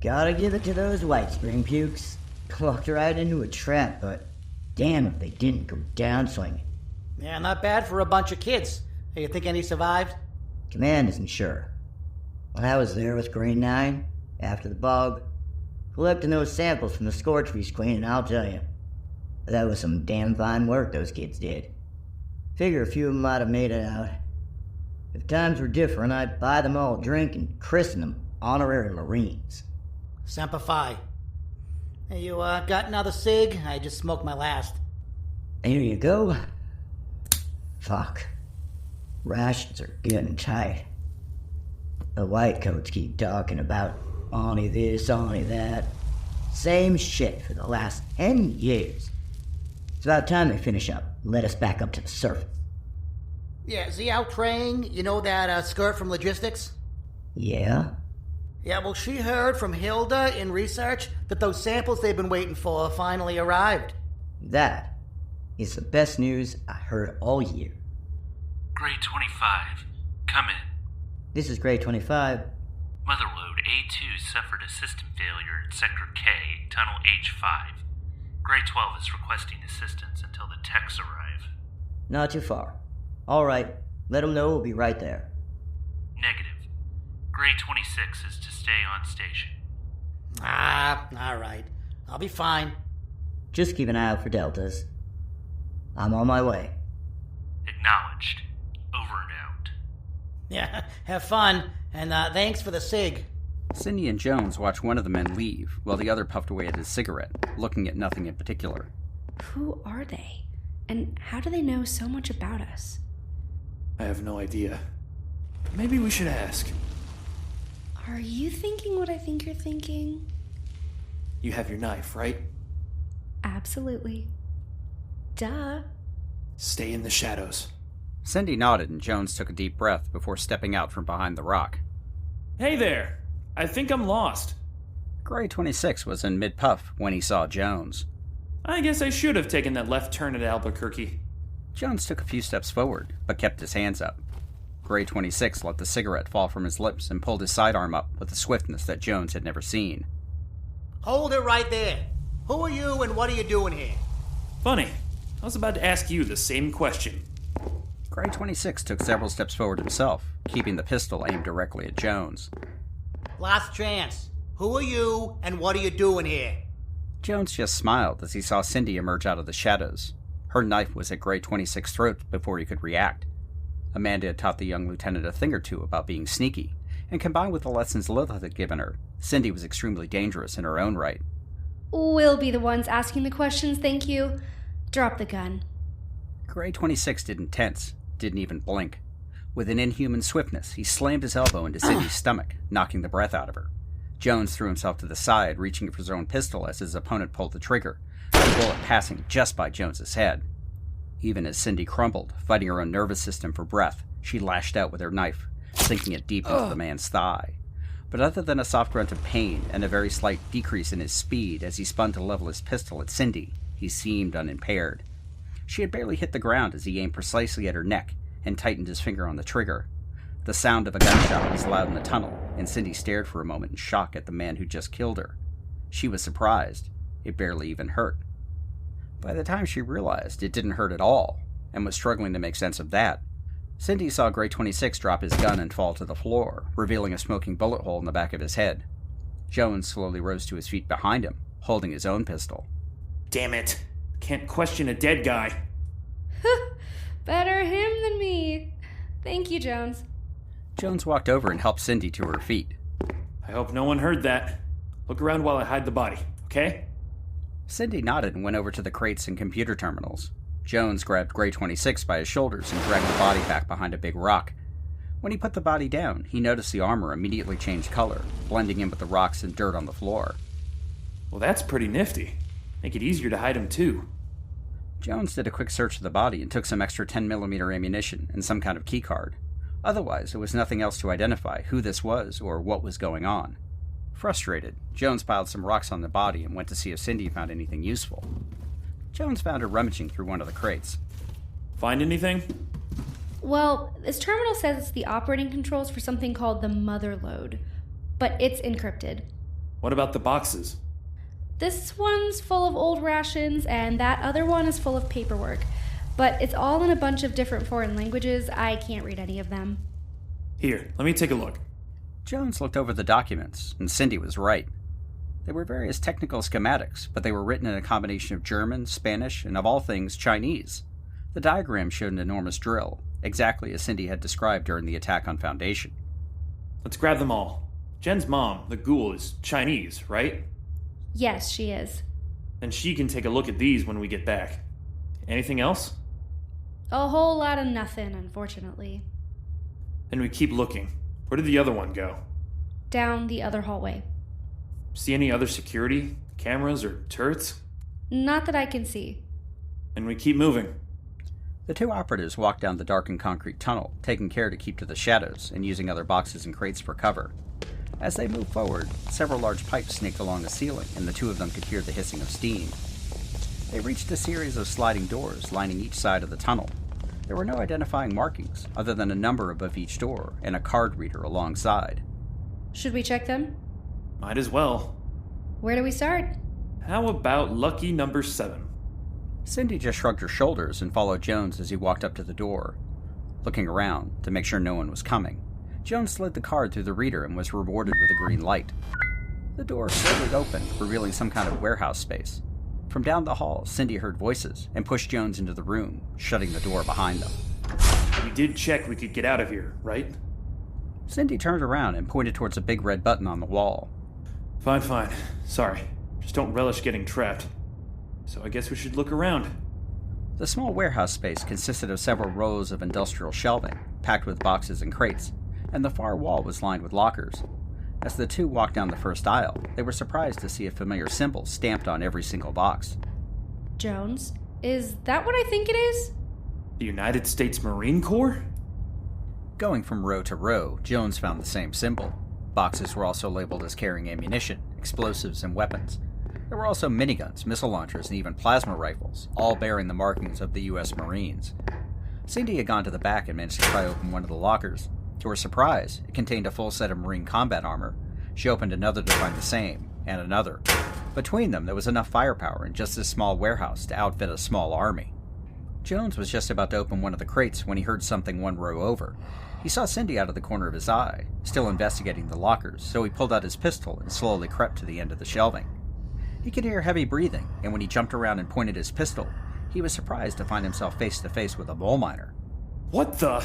S19: Gotta give it to those Whitespring pukes. Walked right into a trap, but damn if they didn't go down swinging.
S6: Yeah, not bad for a bunch of kids. Hey, you think any survived?
S19: Command isn't sure. When I was there with Grade 9, after the bog, collecting those samples from the Scorchbeast Queen, and I'll tell you, that was some damn fine work those kids did. Figure a few of them might have made it out. If times were different, I'd buy them all a drink and christen them honorary Marines.
S6: Semper Fi. Hey, you got another cig? I just smoked my last.
S19: Here you go. Fuck. Rations are getting tight. The whitecoats keep talking about only this, only that. Same shit for the last 10 years. It's about time they finish up. Let us back up to the surface.
S6: Yeah, is he out training? You know that skirt from logistics?
S19: Yeah?
S6: Yeah, well, she heard from Hilda in research that those samples they've been waiting for finally arrived.
S19: That is the best news I heard all year.
S2: Grade 25, come in.
S19: This is Grade 25.
S2: Motherlode A2,
S20: suffered a system failure in Sector K, Tunnel H5. Grey 12 is requesting assistance until the techs arrive.
S19: Not too far. All right, let them know we'll be right there.
S20: Negative. Grey 26 is to stay on station.
S6: All right. I'll be fine.
S19: Just keep an eye out for deltas. I'm on my way.
S20: Acknowledged. Over and out.
S6: Yeah, have fun, and thanks for the cig.
S3: Cindy and Jones watched one of the men leave, while the other puffed away at his cigarette, looking at nothing in particular.
S17: Who are they? And how do they know so much about us?
S18: I have no idea. Maybe we should ask.
S17: Are you thinking what I think you're thinking?
S18: You have your knife, right?
S17: Absolutely. Duh.
S18: Stay in the shadows.
S3: Cindy nodded and Jones took a deep breath before stepping out from behind the rock.
S18: Hey there! I think I'm lost.
S3: Grey 26 was in mid-puff when he saw Jones.
S18: I guess I should have taken that left turn at Albuquerque.
S3: Jones took a few steps forward, but kept his hands up. Grey 26 let the cigarette fall from his lips and pulled his sidearm up with a swiftness that Jones had never seen.
S6: Hold it right there. Who are you and what are you doing here?
S18: Funny. I was about to ask you the same question.
S3: Grey 26 took several steps forward himself, keeping the pistol aimed directly at Jones.
S6: Last chance. Who are you and what are you doing here?
S3: Jones just smiled as he saw Cindy emerge out of the shadows. Her knife was at Grey 26's throat before he could react. Amanda had taught the young lieutenant a thing or two about being sneaky, and combined with the lessons Lilith had given her, Cindy was extremely dangerous in her own right.
S17: We'll be the ones asking the questions, thank you. Drop the gun.
S3: Grey 26 didn't tense, didn't even blink. With an inhuman swiftness, he slammed his elbow into Cindy's stomach, knocking the breath out of her. Jones threw himself to the side, reaching for his own pistol as his opponent pulled the trigger, the bullet passing just by Jones's head. Even as Cindy crumbled, fighting her own nervous system for breath, she lashed out with her knife, sinking it deep into the man's thigh. But other than a soft grunt of pain and a very slight decrease in his speed as he spun to level his pistol at Cindy, he seemed unimpaired. She had barely hit the ground as he aimed precisely at her neck and tightened his finger on the trigger. The sound of a gunshot was loud in the tunnel, and Cindy stared for a moment in shock at the man who just killed her. She was surprised. It barely even hurt. By the time she realized it didn't hurt at all, and was struggling to make sense of that, Cindy saw Grey 26 drop his gun and fall to the floor, revealing a smoking bullet hole in the back of his head. Jones slowly rose to his feet behind him, holding his own pistol.
S18: Damn it. Can't question a dead guy.
S17: Better him than me. Thank you, Jones.
S3: Jones walked over and helped Cindy to her feet.
S18: I hope no one heard that. Look around while I hide the body, okay?
S3: Cindy nodded and went over to the crates and computer terminals. Jones grabbed Grey 26 by his shoulders and dragged the body back behind a big rock. When he put the body down, he noticed the armor immediately changed color, blending in with the rocks and dirt on the floor.
S18: Well, that's pretty nifty. Make it easier to hide him, too.
S3: Jones did a quick search of the body and took some extra 10mm ammunition and some kind of keycard. Otherwise, there was nothing else to identify who this was or what was going on. Frustrated, Jones piled some rocks on the body and went to see if Cindy found anything useful. Jones found her rummaging through one of the crates.
S18: Find anything?
S17: Well, this terminal says it's the operating controls for something called the mother load, but it's encrypted.
S18: What about the boxes?
S17: This one's full of old rations, and that other one is full of paperwork. But it's all in a bunch of different foreign languages. I can't read any of them.
S18: Here, let me take a look.
S3: Jones looked over the documents, and Cindy was right. They were various technical schematics, but they were written in a combination of German, Spanish, and of all things, Chinese. The diagram showed an enormous drill, exactly as Cindy had described during the attack on Foundation.
S18: Let's grab them all. Jen's mom, the ghoul, is Chinese, right?
S17: Yes, she is.
S18: Then she can take a look at these when we get back. Anything else?
S17: A whole lot of nothing, unfortunately.
S18: Then we keep looking. Where did the other one go?
S17: Down the other hallway.
S18: See any other security? Cameras or turrets?
S17: Not that I can see.
S18: And we keep moving.
S3: The two operatives walked down the darkened concrete tunnel, taking care to keep to the shadows and using other boxes and crates for cover. As they moved forward, several large pipes snaked along the ceiling, and the two of them could hear the hissing of steam. They reached a series of sliding doors lining each side of the tunnel. There were no identifying markings, other than a number above each door and a card reader alongside.
S17: Should we check them?
S18: Might as well.
S17: Where do we start?
S18: How about lucky number 7?
S3: Cindy just shrugged her shoulders and followed Jones as he walked up to the door. Looking around to make sure no one was coming, Jones slid the card through the reader and was rewarded with a green light. The door slowly opened, revealing some kind of warehouse space. From down the hall, Cindy heard voices and pushed Jones into the room, shutting the door behind them.
S18: We did check we could get out of here, right?
S3: Cindy turned around and pointed towards a big red button on the wall.
S18: Fine. Sorry. Just don't relish getting trapped. So I guess we should look around.
S3: The small warehouse space consisted of several rows of industrial shelving, packed with boxes and crates, and the far wall was lined with lockers. As the two walked down the first aisle, they were surprised to see a familiar symbol stamped on every single box.
S17: Jones, is that what I think it is?
S18: The United States Marine Corps?
S3: Going from row to row, Jones found the same symbol. Boxes were also labeled as carrying ammunition, explosives, and weapons. There were also miniguns, missile launchers, and even plasma rifles, all bearing the markings of the U.S. Marines. Cindy had gone to the back and managed to pry open one of the lockers. To her surprise, it contained a full set of Marine combat armor. She opened another to find the same, and another. Between them, there was enough firepower in just this small warehouse to outfit a small army. Jones was just about to open one of the crates when he heard something one row over. He saw Cindy out of the corner of his eye, still investigating the lockers, so he pulled out his pistol and slowly crept to the end of the shelving. He could hear heavy breathing, and when he jumped around and pointed his pistol, he was surprised to find himself face to face with a mole miner.
S18: What the?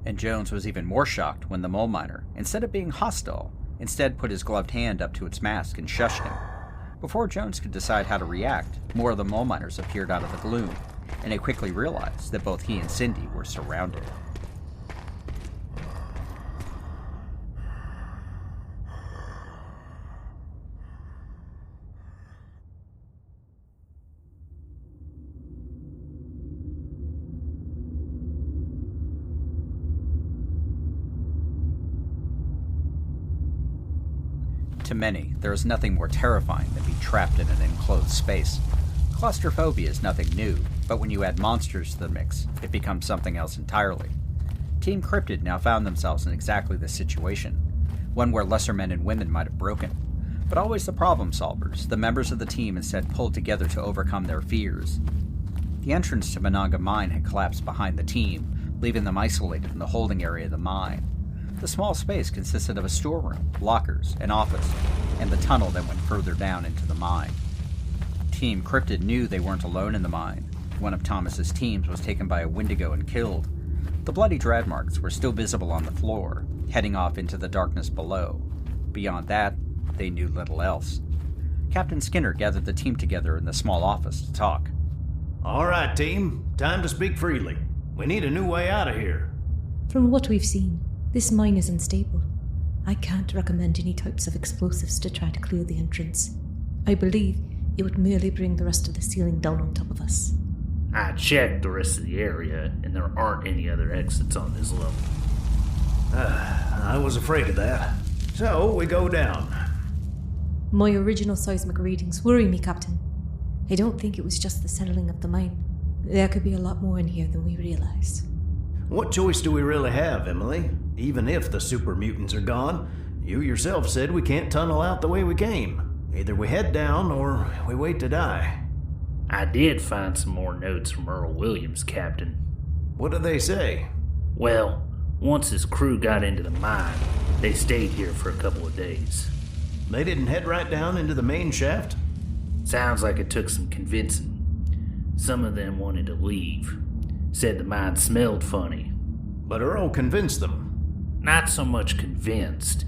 S3: And Jones was even more shocked when the mole miner, instead of being hostile, instead put his gloved hand up to its mask and shushed him. Before Jones could decide how to react, more of the mole miners appeared out of the gloom, and he quickly realized that both he and Cindy were surrounded. To many, there is nothing more terrifying than being trapped in an enclosed space. Claustrophobia is nothing new, but when you add monsters to the mix, it becomes something else entirely. Team Cryptid now found themselves in exactly this situation, one where lesser men and women might have broken. But always the problem solvers, the members of the team instead pulled together to overcome their fears. The entrance to Monongah Mine had collapsed behind the team, leaving them isolated in the holding area of the mine. The small space consisted of a storeroom, lockers, an office, and the tunnel that went further down into the mine. Team Cryptid knew they weren't alone in the mine. One of Thomas's teams was taken by a Wendigo and killed. The bloody drag marks were still visible on the floor, heading off into the darkness below. Beyond that, they knew little else. Captain Skinner gathered the team together in the small office to talk.
S14: All right, team. Time to speak freely. We need a new way out of here.
S21: From what we've seen, this mine is unstable. I can't recommend any types of explosives to try to clear the entrance. I believe it would merely bring the rest of the ceiling down on top of us.
S20: I checked the rest of the area, and there aren't any other exits on this level.
S14: I was afraid of that. So, we go down.
S21: My original seismic readings worry me, Captain. I don't think it was just the settling of the mine. There could be a lot more in here than we realize.
S14: What choice do we really have, Emily? Even if the super mutants are gone, you yourself said we can't tunnel out the way we came. Either we head down or we wait to die.
S20: I did find some more notes from Earl Williams, Captain.
S14: What do they say?
S20: Well, once his crew got into the mine, they stayed here for a couple of days.
S14: They didn't head right down into the main shaft?
S20: Sounds like it took some convincing. Some of them wanted to leave. Said the mine smelled funny.
S14: But Earl convinced them.
S20: Not so much convinced,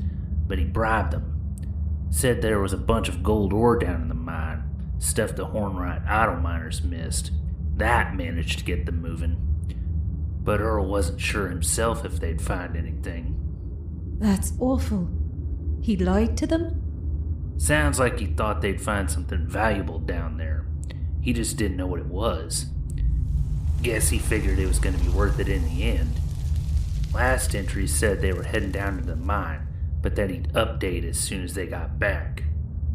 S20: but he bribed them. Said there was a bunch of gold ore down in the mine, stuff the Hornwright idle miners missed. That managed to get them moving. But Earl wasn't sure himself if they'd find anything.
S21: That's awful. He lied to them?
S20: Sounds like he thought they'd find something valuable down there. He just didn't know what it was. Guess he figured it was going to be worth it in the end. Last entry said they were heading down to the mine, but that he'd update as soon as they got back.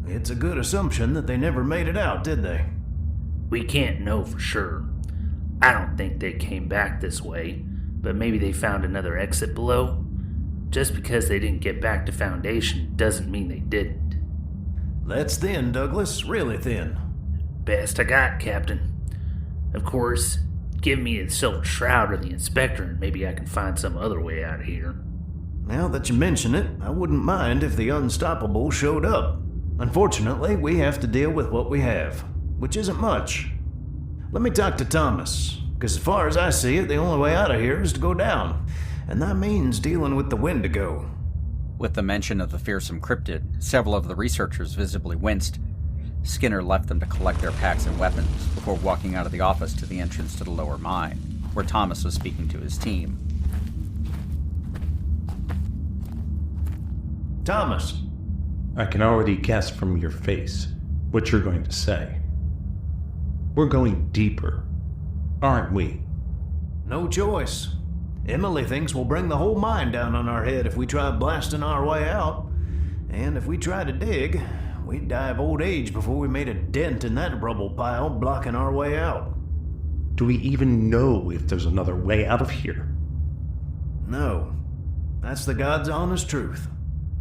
S14: It's a good assumption that they never made it out, did they?
S20: We can't know for sure. I don't think they came back this way, but maybe they found another exit below. Just because they didn't get back to Foundation doesn't mean they didn't.
S14: That's thin, Douglas. Really thin.
S20: Best I got, Captain. Of course, give me a silk shroud or the inspector and maybe I can find some other way out of here.
S14: Now that you mention it, I wouldn't mind if the Unstoppable showed up. Unfortunately, we have to deal with what we have, which isn't much. Let me talk to Thomas, because as far as I see it, the only way out of here is to go down, and that means dealing with the Wendigo.
S3: With the mention of the fearsome cryptid, several of the researchers visibly winced. Skinner left them to collect their packs and weapons before walking out of the office to the entrance to the lower mine, where Thomas was speaking to his team.
S14: Thomas!
S1: I can already guess from your face what you're going to say. We're going deeper, aren't we?
S14: No choice. Emily thinks we'll bring the whole mine down on our head if we try blasting our way out. And if we try to dig, we'd die of old age before we made a dent in that rubble pile blocking our way out.
S1: Do we even know if there's another way out of here?
S14: No. That's the God's honest truth.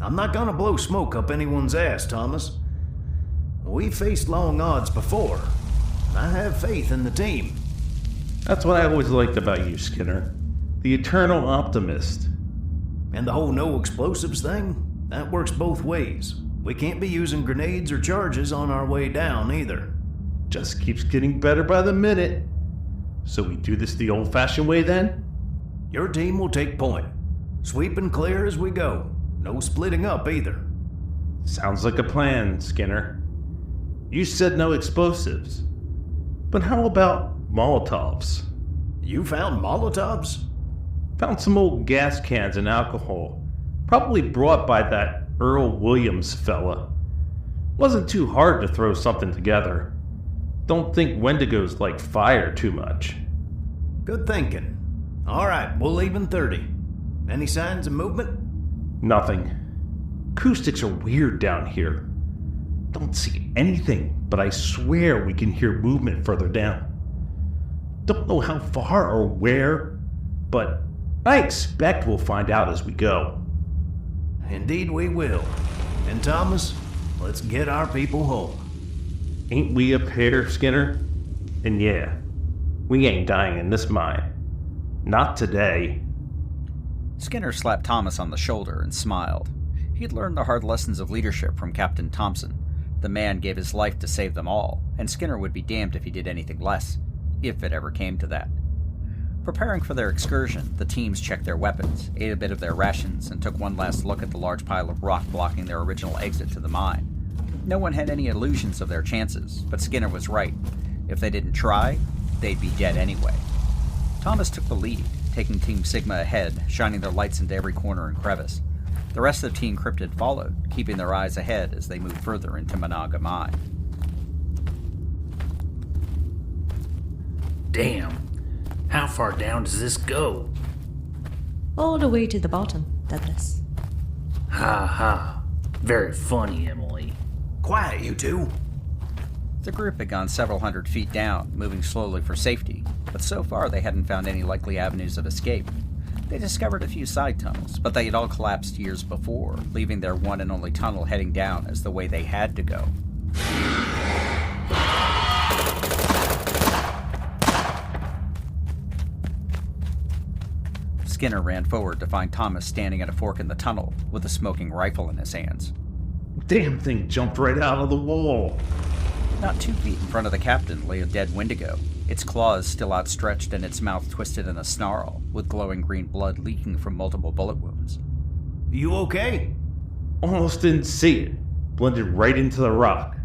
S14: I'm not gonna blow smoke up anyone's ass, Thomas. We faced long odds before. I have faith in the team.
S1: That's what I always liked about you, Skinner. The eternal optimist.
S14: And the whole no explosives thing? That works both ways. We can't be using grenades or charges on our way down either.
S1: Just keeps getting better by the minute. So we do this the old-fashioned way then?
S14: Your team will take point. Sweep and clear as we go. No splitting up either.
S1: Sounds like a plan, Skinner. You said no explosives. But how about Molotovs?
S14: You found Molotovs?
S1: Found some old gas cans and alcohol. Probably brought by that Earl Williams fella. Wasn't too hard to throw something together. Don't think Wendigos like fire too much.
S14: Good thinking. All right, we'll leave in 30. Any signs of movement?
S1: Nothing. Acoustics are weird down here. Don't see anything, but I swear we can hear movement further down. Don't know how far or where, but I expect we'll find out as we go.
S14: Indeed we will. And Thomas, let's get our people home.
S1: Ain't we a pair, Skinner? And yeah, we ain't dying in this mine. Not today.
S3: Skinner slapped Thomas on the shoulder and smiled. He'd learned the hard lessons of leadership from Captain Thompson. The man gave his life to save them all, and Skinner would be damned if he did anything less, if it ever came to that. Preparing for their excursion, the teams checked their weapons, ate a bit of their rations, and took one last look at the large pile of rock blocking their original exit to the mine. No one had any illusions of their chances, but Skinner was right. If they didn't try, they'd be dead anyway. Thomas took the lead, taking Team Sigma ahead, shining their lights into every corner and crevice. The rest of Team Cryptid followed, keeping their eyes ahead as they moved further into Monongah Mine.
S20: Damn. How far down does this go?
S21: All the way to the bottom, Douglas.
S20: Ha ha. Very funny, Emily.
S14: Quiet, you two.
S3: The group had gone several hundred feet down, moving slowly for safety, but so far they hadn't found any likely avenues of escape. They discovered a few side tunnels, but they had all collapsed years before, leaving their one and only tunnel heading down as the way they had to go. Skinner ran forward to find Thomas standing at a fork in the tunnel, with a smoking rifle in his hands.
S1: Damn thing jumped right out of the wall.
S3: Not 2 feet in front of the captain lay a dead Wendigo, its claws still outstretched and its mouth twisted in a snarl, with glowing green blood leaking from multiple bullet wounds.
S14: You okay?
S1: Almost didn't see it. Blended right into the rock.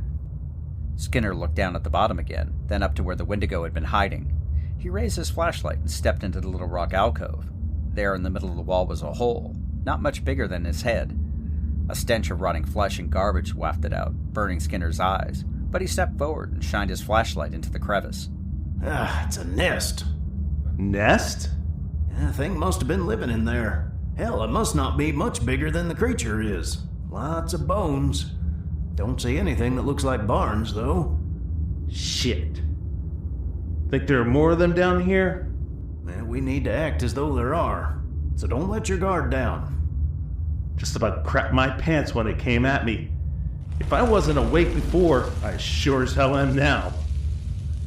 S3: Skinner looked down at the bottom again, then up to where the Wendigo had been hiding. He raised his flashlight and stepped into the little rock alcove. There in the middle of the wall was a hole, not much bigger than his head. A stench of rotting flesh and garbage wafted out, burning Skinner's eyes, but he stepped forward and shined his flashlight into the crevice.
S14: It's a nest.
S1: Nest?
S14: Yeah, thing must have been living in there. Hell, it must not be much bigger than the creature is. Lots of bones. Don't see anything that looks like barns, though.
S1: Shit. Think there are more of them down here?
S14: We need to act as though there are. So don't let your guard down.
S1: Just about crapped my pants when it came at me. If I wasn't awake before, I sure as hell am now.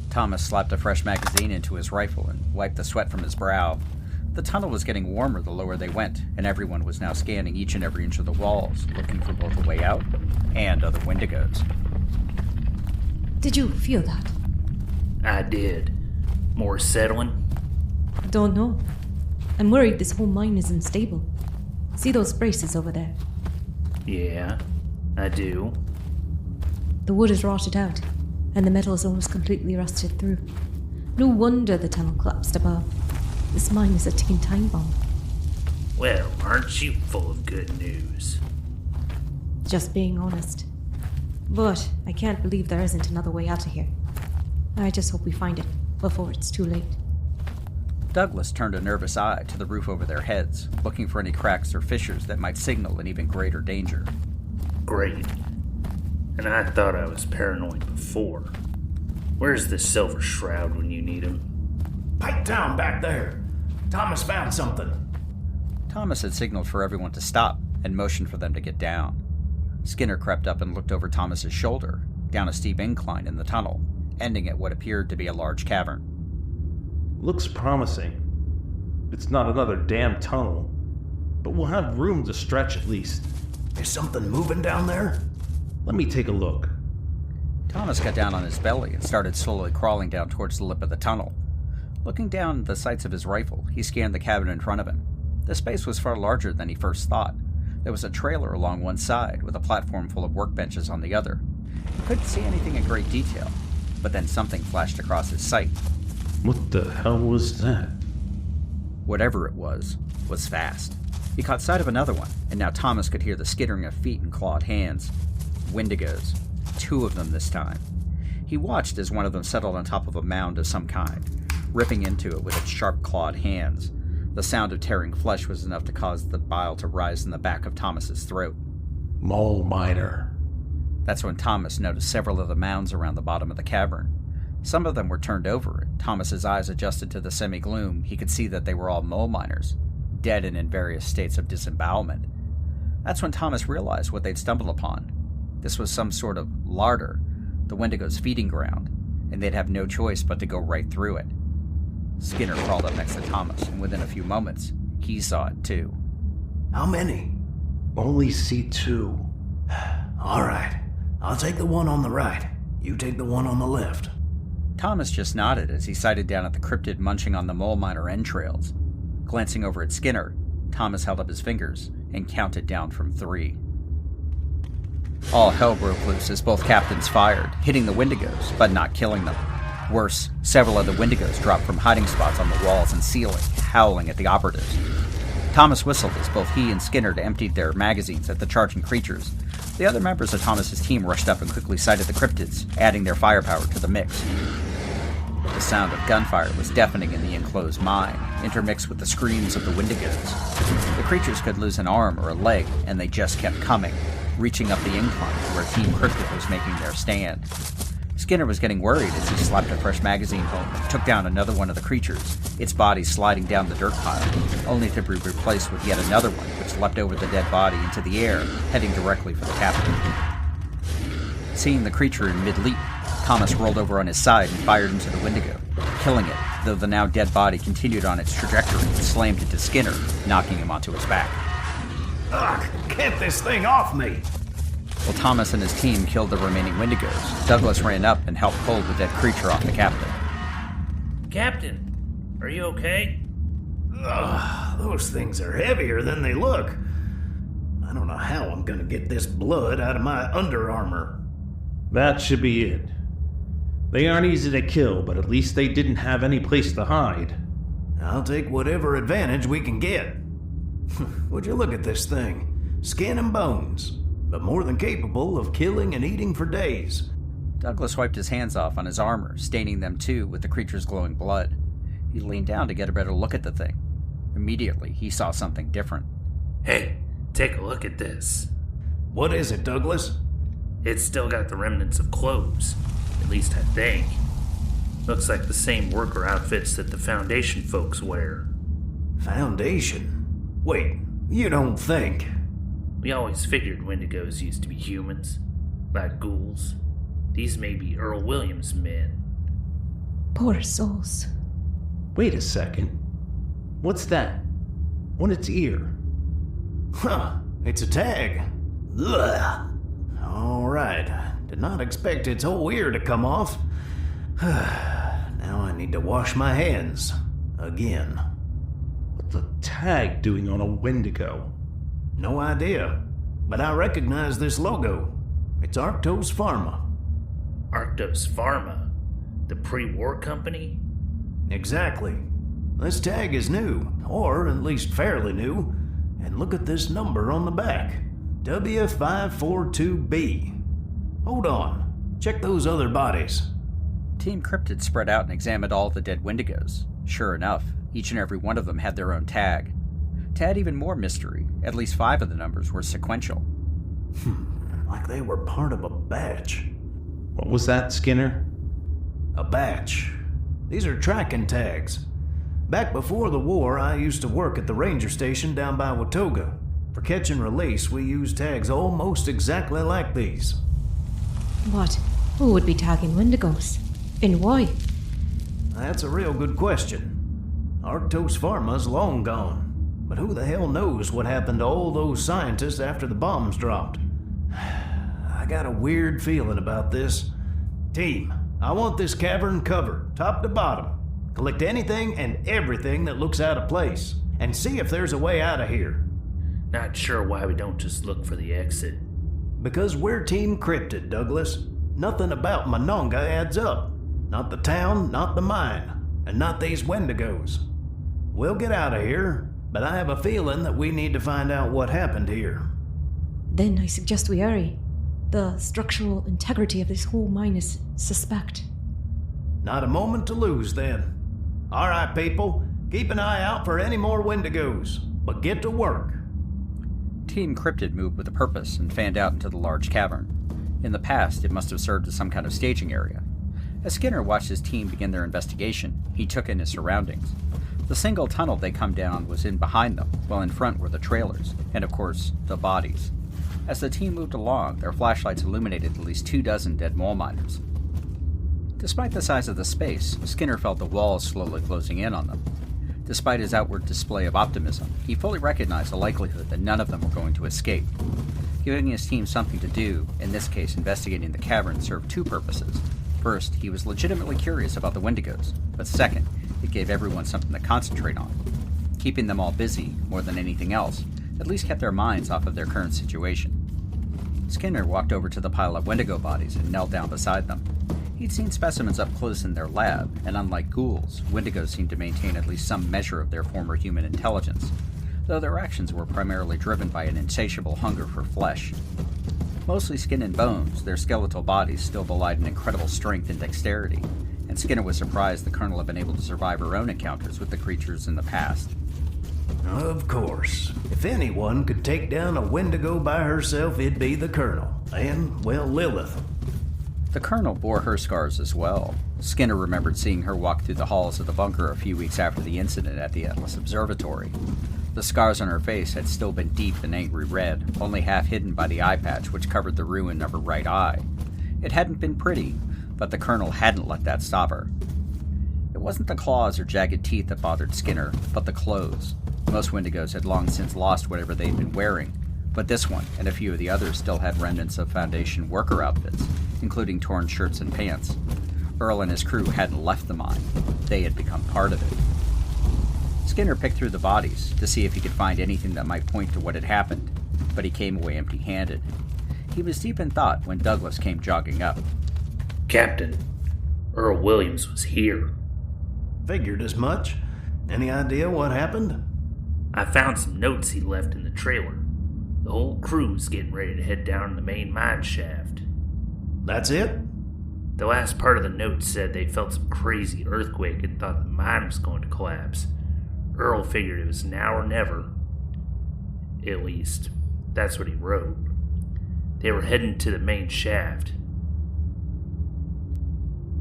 S3: Thomas slapped a fresh magazine into his rifle and wiped the sweat from his brow. The tunnel was getting warmer the lower they went, and everyone was now scanning each and every inch of the walls, looking for both a way out and other Wendigos.
S21: Did you feel that?
S20: I did. More settling?
S21: Don't know. I'm worried this whole mine is unstable. See those braces over there?
S20: Yeah, I do.
S21: The wood is rotted out, and the metal is almost completely rusted through. No wonder the tunnel collapsed above. This mine is a ticking time bomb.
S20: Well, aren't you full of good news?
S21: Just being honest. But I can't believe there isn't another way out of here. I just hope we find it before it's too late.
S3: Douglas turned a nervous eye to the roof over their heads, looking for any cracks or fissures that might signal an even greater danger.
S20: Great. And I thought I was paranoid before. Where's the silver shroud when you need him?
S14: Pipe down back there. Thomas found something.
S3: Thomas had signaled for everyone to stop and motioned for them to get down. Skinner crept up and looked over Thomas's shoulder, down a steep incline in the tunnel, ending at what appeared to be a large cavern.
S1: Looks promising. It's not another damn tunnel, but we'll have room to stretch at least.
S14: Is something moving down there?
S1: Let me take a look.
S3: Thomas got down on his belly and started slowly crawling down towards the lip of the tunnel. Looking down at the sights of his rifle, he scanned the cabin in front of him. The space was far larger than he first thought. There was a trailer along one side, with a platform full of workbenches on the other. He couldn't see anything in great detail, but then something flashed across his sight.
S1: What the hell was that?
S3: Whatever it was fast. He caught sight of another one, and now Thomas could hear the skittering of feet and clawed hands. Wendigos. 2 of them this time. He watched as one of them settled on top of a mound of some kind, ripping into it with its sharp clawed hands. The sound of tearing flesh was enough to cause the bile to rise in the back of Thomas's throat.
S1: Mole miner.
S3: That's when Thomas noticed several of the mounds around the bottom of the cavern. Some of them were turned over, and Thomas's eyes adjusted to the semi-gloom. He could see that they were all mole miners, dead and in various states of disembowelment. That's when Thomas realized what they'd stumbled upon. This was some sort of larder, the Wendigo's feeding ground, and they'd have no choice but to go right through it. Skinner crawled up next to Thomas, and within a few moments, he saw it too.
S14: How many?
S1: Only see 2.
S14: All right. I'll take the one on the right. You take the one on the left.
S3: Thomas just nodded as he sighted down at the cryptid munching on the mole miner entrails. Glancing over at Skinner, Thomas held up his fingers and counted down from 3. All hell broke loose as both captains fired, hitting the Wendigos, but not killing them. Worse, several of the Wendigos dropped from hiding spots on the walls and ceiling, howling at the operatives. Thomas whistled as both he and Skinner emptied their magazines at the charging creatures. The other members of Thomas's team rushed up and quickly sighted the cryptids, adding their firepower to the mix. The sound of gunfire was deafening in the enclosed mine, intermixed with the screams of the Wendigos. The creatures could lose an arm or a leg, and they just kept coming, reaching up the incline to where Team Cryptid was making their stand. Skinner was getting worried as he slapped a fresh magazine home and took down another one of the creatures, its body sliding down the dirt pile, only to be replaced with yet another one which leapt over the dead body into the air, heading directly for the captain. Seeing the creature in mid-leap, Thomas rolled over on his side and fired into the Wendigo, killing it, though the now dead body continued on its trajectory and slammed into Skinner, knocking him onto his back.
S14: Ugh, get this thing off me!
S3: While Thomas and his team killed the remaining Wendigos, Douglas ran up and helped pull the dead creature off the captain.
S20: Captain, are you okay?
S14: Ugh, those things are heavier than they look. I don't know how I'm gonna get this blood out of my under armor.
S1: That should be it. They aren't easy to kill, but at least they didn't have any place to hide.
S14: I'll take whatever advantage we can get. Would you look at this thing? Skin and bones, but more than capable of killing and eating for days.
S3: Douglas wiped his hands off on his armor, staining them too with the creature's glowing blood. He leaned down to get a better look at the thing. Immediately, he saw something different.
S20: Hey, take a look at this.
S14: What is it, Douglas?
S20: It's still got the remnants of clothes. At least I think. Looks like the same worker outfits that the Foundation folks wear.
S14: Foundation? Wait, you don't think...
S20: We always figured Wendigos used to be humans. like ghouls. These may be Earl Williams' men.
S21: Poor souls.
S1: Wait a second. What's that? On its ear?
S14: Huh, it's a tag. Ugh. All right, did not expect its whole ear to come off. Now I need to wash my hands. Again.
S1: What's a tag doing on a Wendigo?
S14: No idea, but I recognize this logo. It's Arctos Pharma.
S20: Arctos Pharma? The pre-war company?
S14: Exactly. This tag is new, or at least fairly new, and look at this number on the back. W542B. Hold on, check those other bodies.
S3: Team Cryptid spread out and examined all the dead Wendigos. Sure enough, each and every one of them had their own tag. To add even more mystery, at least 5 of the numbers were sequential.
S14: Like they were part of a batch.
S1: What was that, Skinner?
S14: A batch. These are tracking tags. Back before the war, I used to work at the ranger station down by Watoga. For catch and release, we used tags almost exactly like these.
S21: What? Who would be tagging Wendigos? And why?
S14: That's a real good question. Arctos Pharma's long gone. But who the hell knows what happened to all those scientists after the bombs dropped? I got a weird feeling about this. Team, I want this cavern covered, top to bottom. Collect anything and everything that looks out of place, and see if there's a way out of here.
S20: Not sure why we don't just look for the exit.
S14: Because we're Team Cryptid, Douglas. Nothing about Monongah adds up. Not the town, not the mine, and not these Wendigos. We'll get out of here, but I have a feeling that we need to find out what happened here.
S21: Then I suggest we hurry. The structural integrity of this whole mine is suspect.
S14: Not a moment to lose, then. All right, people, keep an eye out for any more Wendigos, but get to work.
S3: Team Cryptid moved with a purpose and fanned out into the large cavern. In the past, it must have served as some kind of staging area. As Skinner watched his team begin their investigation, he took in his surroundings. The single tunnel they come down was in behind them, while in front were the trailers, and of course, the bodies. As the team moved along, their flashlights illuminated at least 24 dead mole miners. Despite the size of the space, Skinner felt the walls slowly closing in on them. Despite his outward display of optimism, he fully recognized the likelihood that none of them were going to escape. Giving his team something to do, in this case investigating the cavern, served 2 purposes. First, he was legitimately curious about the Wendigos, but second, it gave everyone something to concentrate on. Keeping them all busy, more than anything else, at least kept their minds off of their current situation. Skinner walked over to the pile of Wendigo bodies and knelt down beside them. He'd seen specimens up close in their lab, and unlike ghouls, Wendigos seemed to maintain at least some measure of their former human intelligence, though their actions were primarily driven by an insatiable hunger for flesh. Mostly skin and bones, their skeletal bodies still belied an incredible strength and dexterity, and Skinner was surprised the Colonel had been able to survive her own encounters with the creatures in the past.
S14: Of course. If anyone could take down a Wendigo by herself, it'd be the Colonel. And, well, Lilith.
S3: The Colonel bore her scars as well. Skinner remembered seeing her walk through the halls of the bunker a few weeks after the incident at the Atlas Observatory. The scars on her face had still been deep and angry red, only half hidden by the eye patch which covered the ruin of her right eye. It hadn't been pretty, but the Colonel hadn't let that stop her. It wasn't the claws or jagged teeth that bothered Skinner, but the clothes. Most Wendigos had long since lost whatever they'd been wearing, but this one and a few of the others still had remnants of Foundation worker outfits, including torn shirts and pants. Earl and his crew hadn't left the mine. They had become part of it. Skinner picked through the bodies to see if he could find anything that might point to what had happened, but he came away empty-handed. He was deep in thought when Douglas came jogging up.
S20: Captain, Earl Williams was here.
S14: Figured as much. Any idea what happened?
S20: I found some notes he left in the trailer. The whole crew's getting ready to head down the main mine shaft.
S14: That's it?
S20: The last part of the note said they felt some crazy earthquake and thought the mine was going to collapse. Earl figured it was now or never. At least, that's what he wrote. They were heading to the main shaft.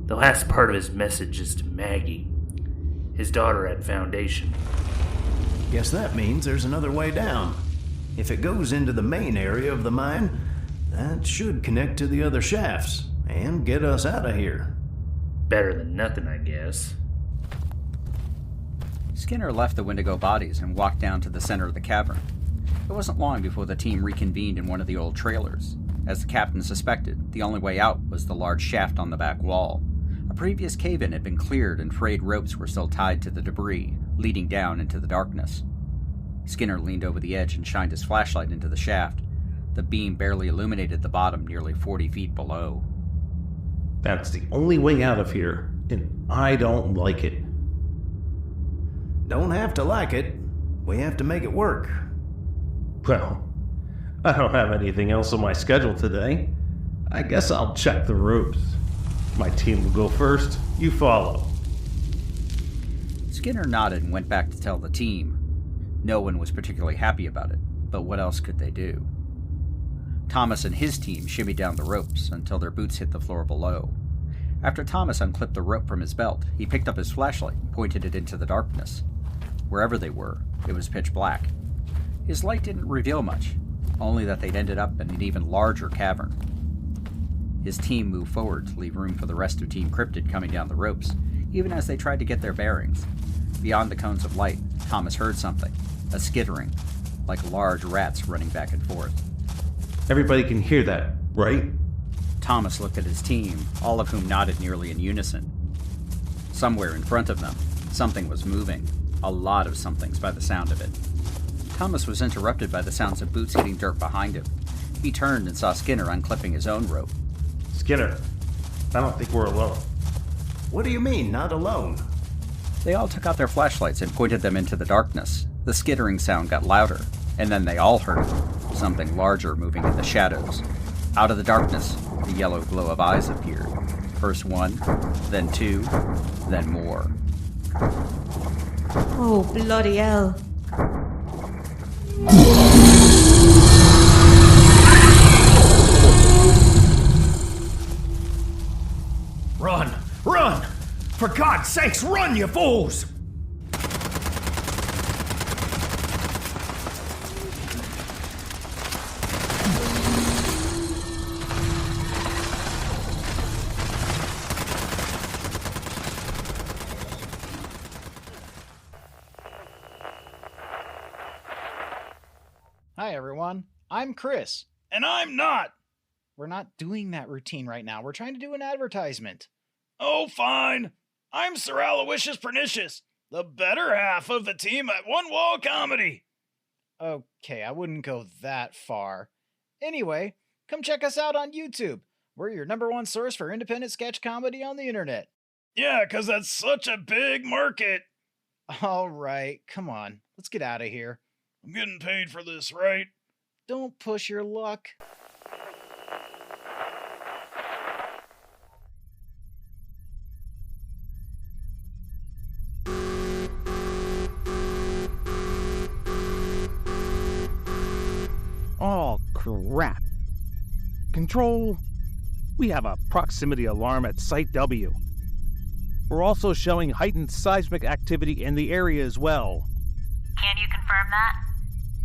S20: The last part of his message is to Maggie, his daughter at Foundation.
S14: Guess that means there's another way down. If it goes into the main area of the mine, That should connect to the other shafts and get us out of here.
S20: Better than nothing, I guess.
S3: Skinner left the Wendigo bodies and walked down to the center of the cavern. It wasn't long before the team reconvened in one of the old trailers. As the captain suspected, the only way out was the large shaft on the back wall. A previous cave-in had been cleared and frayed ropes were still tied to the debris, leading down into the darkness. Skinner leaned over the edge and shined his flashlight into the shaft. The beam barely illuminated the bottom nearly 40 feet below.
S1: That's the only way out of here, and I don't like it.
S14: Don't have to like it. We have to make it work.
S1: Well, I don't have anything else on my schedule today. I guess I'll check the ropes. My team will go first. You follow.
S3: Skinner nodded and went back to tell the team. No one was particularly happy about it, but what else could they do? Thomas and his team shimmied down the ropes until their boots hit the floor below. After Thomas unclipped the rope from his belt, he picked up his flashlight and pointed it into the darkness. Wherever they were, it was pitch black. His light didn't reveal much, only that they'd ended up in an even larger cavern. His team moved forward to leave room for the rest of Team Cryptid coming down the ropes, even as they tried to get their bearings. Beyond the cones of light, Thomas heard something, a skittering, like large rats running back and forth.
S1: Everybody can hear that, right?
S3: Thomas looked at his team, all of whom nodded nearly in unison. Somewhere in front of them, something was moving. A lot of somethings by the sound of it. Thomas was interrupted by the sounds of boots hitting dirt behind him. He turned and saw Skinner unclipping his own rope.
S1: Skinner, I don't think we're alone.
S14: What do you mean, not alone?
S3: They all took out their flashlights and pointed them into the darkness. The skittering sound got louder, and then they all heard it, something larger moving in the shadows. Out of the darkness, the yellow glow of eyes appeared. First one, then two, then more.
S21: Oh, bloody hell.
S13: Run! Run! For God's sakes, run, you fools!
S4: Hi, everyone. I'm Chris.
S13: And I'm not!
S4: We're not doing that routine right now. We're trying to do an advertisement.
S13: Oh, fine. I'm Sir Aloysius Pernicious, the better half of the team at One Wall Comedy.
S4: Okay, I wouldn't go that far. Anyway, come check us out on YouTube. We're your #1 source for independent sketch comedy on the internet.
S13: Yeah, 'cause that's such a big market.
S4: All right, come on. Let's get out of here.
S13: I'm getting paid for this, right?
S4: Don't push your luck.
S22: Oh, crap. Control, we have a proximity alarm at Site W. We're also showing heightened seismic activity in the area as well.
S23: Can you confirm that?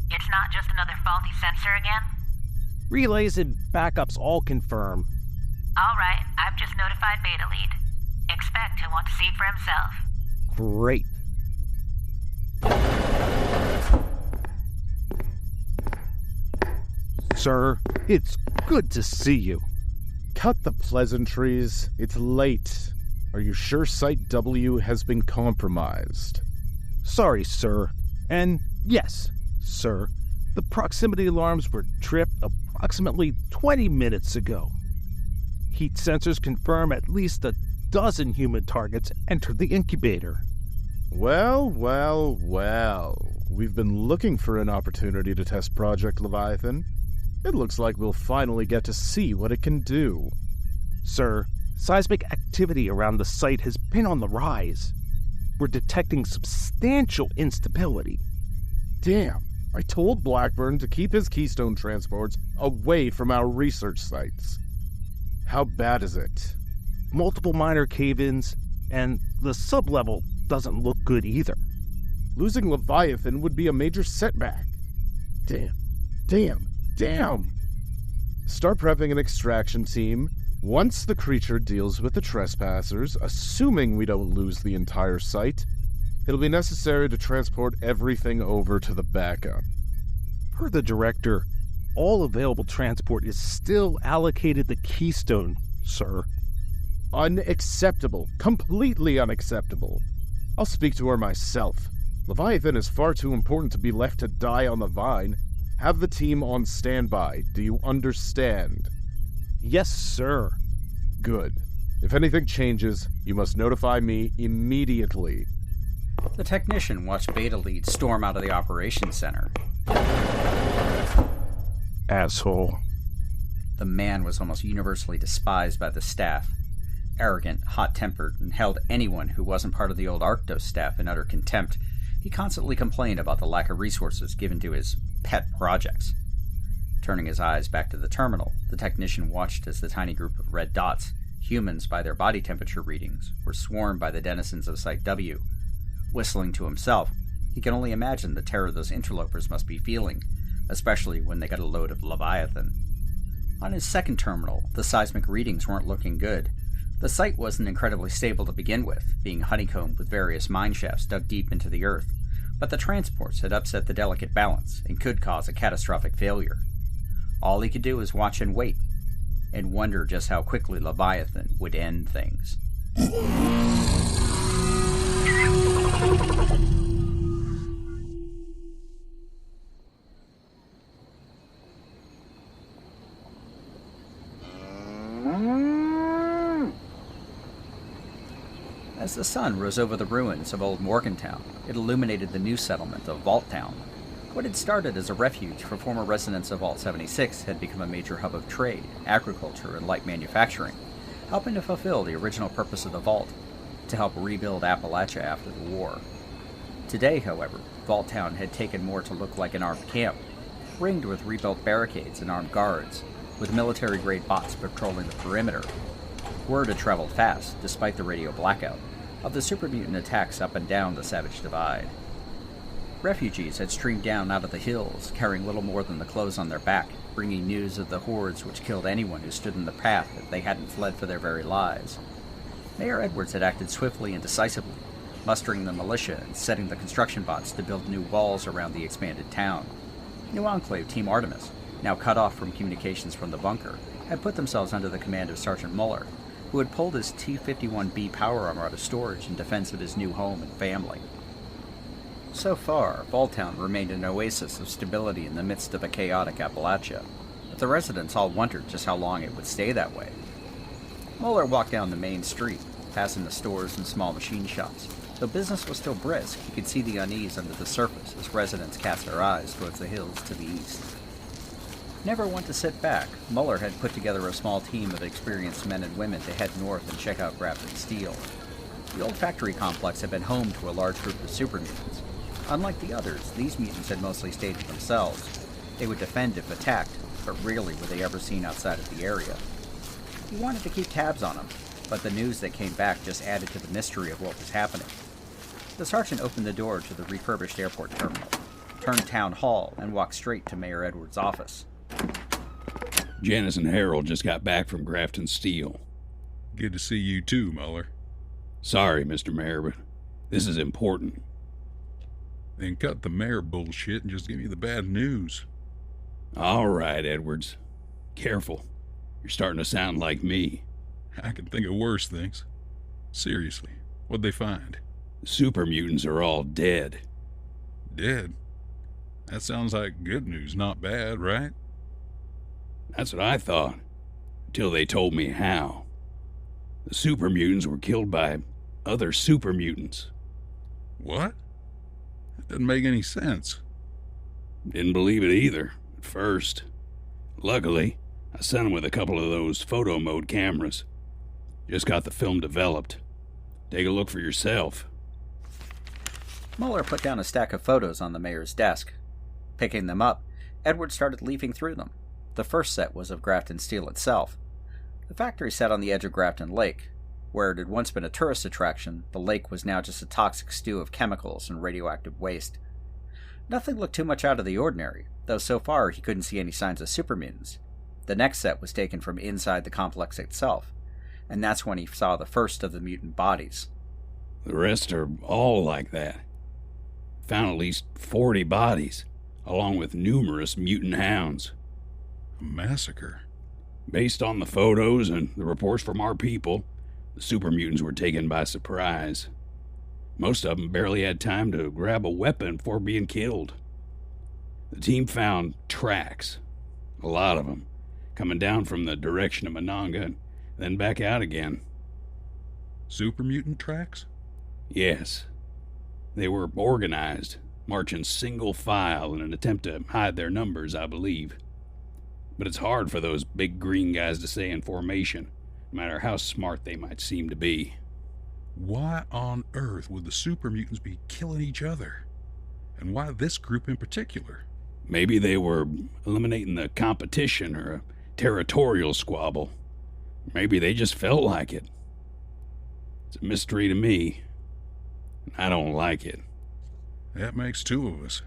S23: It's not just another faulty sensor again?
S22: Relays and backups all confirm.
S23: All right, I've just notified Beta Lead. Expect he'll want to see for himself.
S22: Great. Sir, it's good to see you.
S24: Cut the pleasantries. It's late. Are you sure Site W has been compromised?
S22: Sorry, sir. And yes, sir, the proximity alarms were tripped approximately 20 minutes ago. Heat sensors confirm at least a dozen human targets entered the incubator.
S24: Well. We've been looking for an opportunity to test Project Leviathan. It looks like we'll finally get to see what it can do.
S22: Sir, seismic activity around the site has been on the rise. We're detecting substantial instability.
S24: Damn, I told Blackburn to keep his Keystone transports away from our research sites. How bad is it?
S22: Multiple minor cave-ins, and the sublevel doesn't look good either.
S24: Losing Leviathan would be a major setback. Damn. Start prepping an extraction team. Once the creature deals with the trespassers, assuming we don't lose the entire site, it'll be necessary to transport everything over to the backup.
S22: Per the director, all available transport is still allocated the Keystone, sir.
S24: Unacceptable. Completely unacceptable. I'll speak to her myself. Leviathan is far too important to be left to die on the vine. Have the team on standby. Do you understand?
S22: Yes, sir.
S24: Good. If anything changes, you must notify me immediately.
S3: The technician watched Beta Lead storm out of the operations center.
S22: Asshole.
S3: The man was almost universally despised by the staff. Arrogant, hot-tempered, and held anyone who wasn't part of the old Arctos staff in utter contempt, he constantly complained about the lack of resources given to his pet projects. Turning his eyes back to the terminal, the technician watched as the tiny group of red dots, humans by their body temperature readings, were swarmed by the denizens of Site W. Whistling to himself, he could only imagine the terror those interlopers must be feeling, especially when they got a load of Leviathan. On his second terminal, the seismic readings weren't looking good. The site wasn't incredibly stable to begin with, being honeycombed with various mine shafts dug deep into the earth, but the transports had upset the delicate balance and could cause a catastrophic failure. All he could do was watch and wait, and wonder just how quickly Leviathan would end things. As the sun rose over the ruins of old Morgantown, it illuminated the new settlement of Vault Town. What had started as a refuge for former residents of Vault 76 had become a major hub of trade, agriculture, and light manufacturing, helping to fulfill the original purpose of the Vault, to help rebuild Appalachia after the war. Today, however, Vault Town had taken more to look like an armed camp, ringed with rebuilt barricades and armed guards, with military-grade bots patrolling the perimeter. Word had traveled fast, despite the radio blackout, of the super mutant attacks up and down the Savage Divide. Refugees had streamed down out of the hills, carrying little more than the clothes on their back, bringing news of the hordes which killed anyone who stood in the path if they hadn't fled for their very lives. Mayor Edwards had acted swiftly and decisively, mustering the militia and setting the construction bots to build new walls around the expanded town. New Enclave Team Artemis, now cut off from communications from the bunker, had put themselves under the command of Sergeant Muller, who had pulled his T-51B power armor out of storage in defense of his new home and family. So far, Vaultown remained an oasis of stability in the midst of a chaotic Appalachia, but the residents all wondered just how long it would stay that way. Muller walked down the main street, passing the stores and small machine shops. Though business was still brisk, he could see the unease under the surface as residents cast their eyes towards the hills to the east. Never one to sit back, Muller had put together a small team of experienced men and women to head north and check out Brotherhood of Steel. The old factory complex had been home to a large group of super mutants. Unlike the others, these mutants had mostly stayed to themselves. They would defend if attacked, but rarely were they ever seen outside of the area. He wanted to keep tabs on them, but the news that came back just added to the mystery of what was happening. The sergeant opened the door to the refurbished airport terminal, turned Town Hall, and walked straight to Mayor Edwards' office.
S5: Janice and Harold just got back from Grafton Steel.
S8: Good to see you too, Muller.
S5: Sorry, Mr. Mayor, but this is important.
S8: Then cut the mayor bullshit and just give me the bad news.
S5: All right, Edwards. Careful. You're starting to sound like me.
S8: I can think of worse things. Seriously, what'd they find?
S5: The super mutants are all dead.
S8: Dead? That sounds like good news, not bad, right?
S5: That's what I thought, until they told me how. The super mutants were killed by other super mutants.
S8: What? That doesn't make any sense.
S5: Didn't believe it either, at first. Luckily, I sent them with a couple of those photo mode cameras. Just got the film developed. Take a look for yourself.
S3: Muller put down a stack of photos on the mayor's desk. Picking them up, Edward started leafing through them. The first set was of Grafton Steel itself. The factory sat on the edge of Grafton Lake. Where it had once been a tourist attraction, the lake was now just a toxic stew of chemicals and radioactive waste. Nothing looked too much out of the ordinary, though so far he couldn't see any signs of super mutants. The next set was taken from inside the complex itself, and that's when he saw the first of the mutant bodies.
S5: The rest are all like that. Found at least 40 bodies, along with numerous mutant hounds.
S8: A massacre?
S5: Based on the photos and the reports from our people, the super mutants were taken by surprise. Most of them barely had time to grab a weapon before being killed. The team found tracks, a lot of them, coming down from the direction of Monongah and then back out again.
S8: Super mutant tracks?
S5: Yes. They were organized, marching single file in an attempt to hide their numbers, I believe. But it's hard for those big green guys to stay in formation, no matter how smart they might seem to be.
S8: Why on earth would the super mutants be killing each other? And why this group in particular?
S5: Maybe they were eliminating the competition or a territorial squabble. Maybe they just felt like it. It's a mystery to me. I don't like it.
S8: That makes two of us.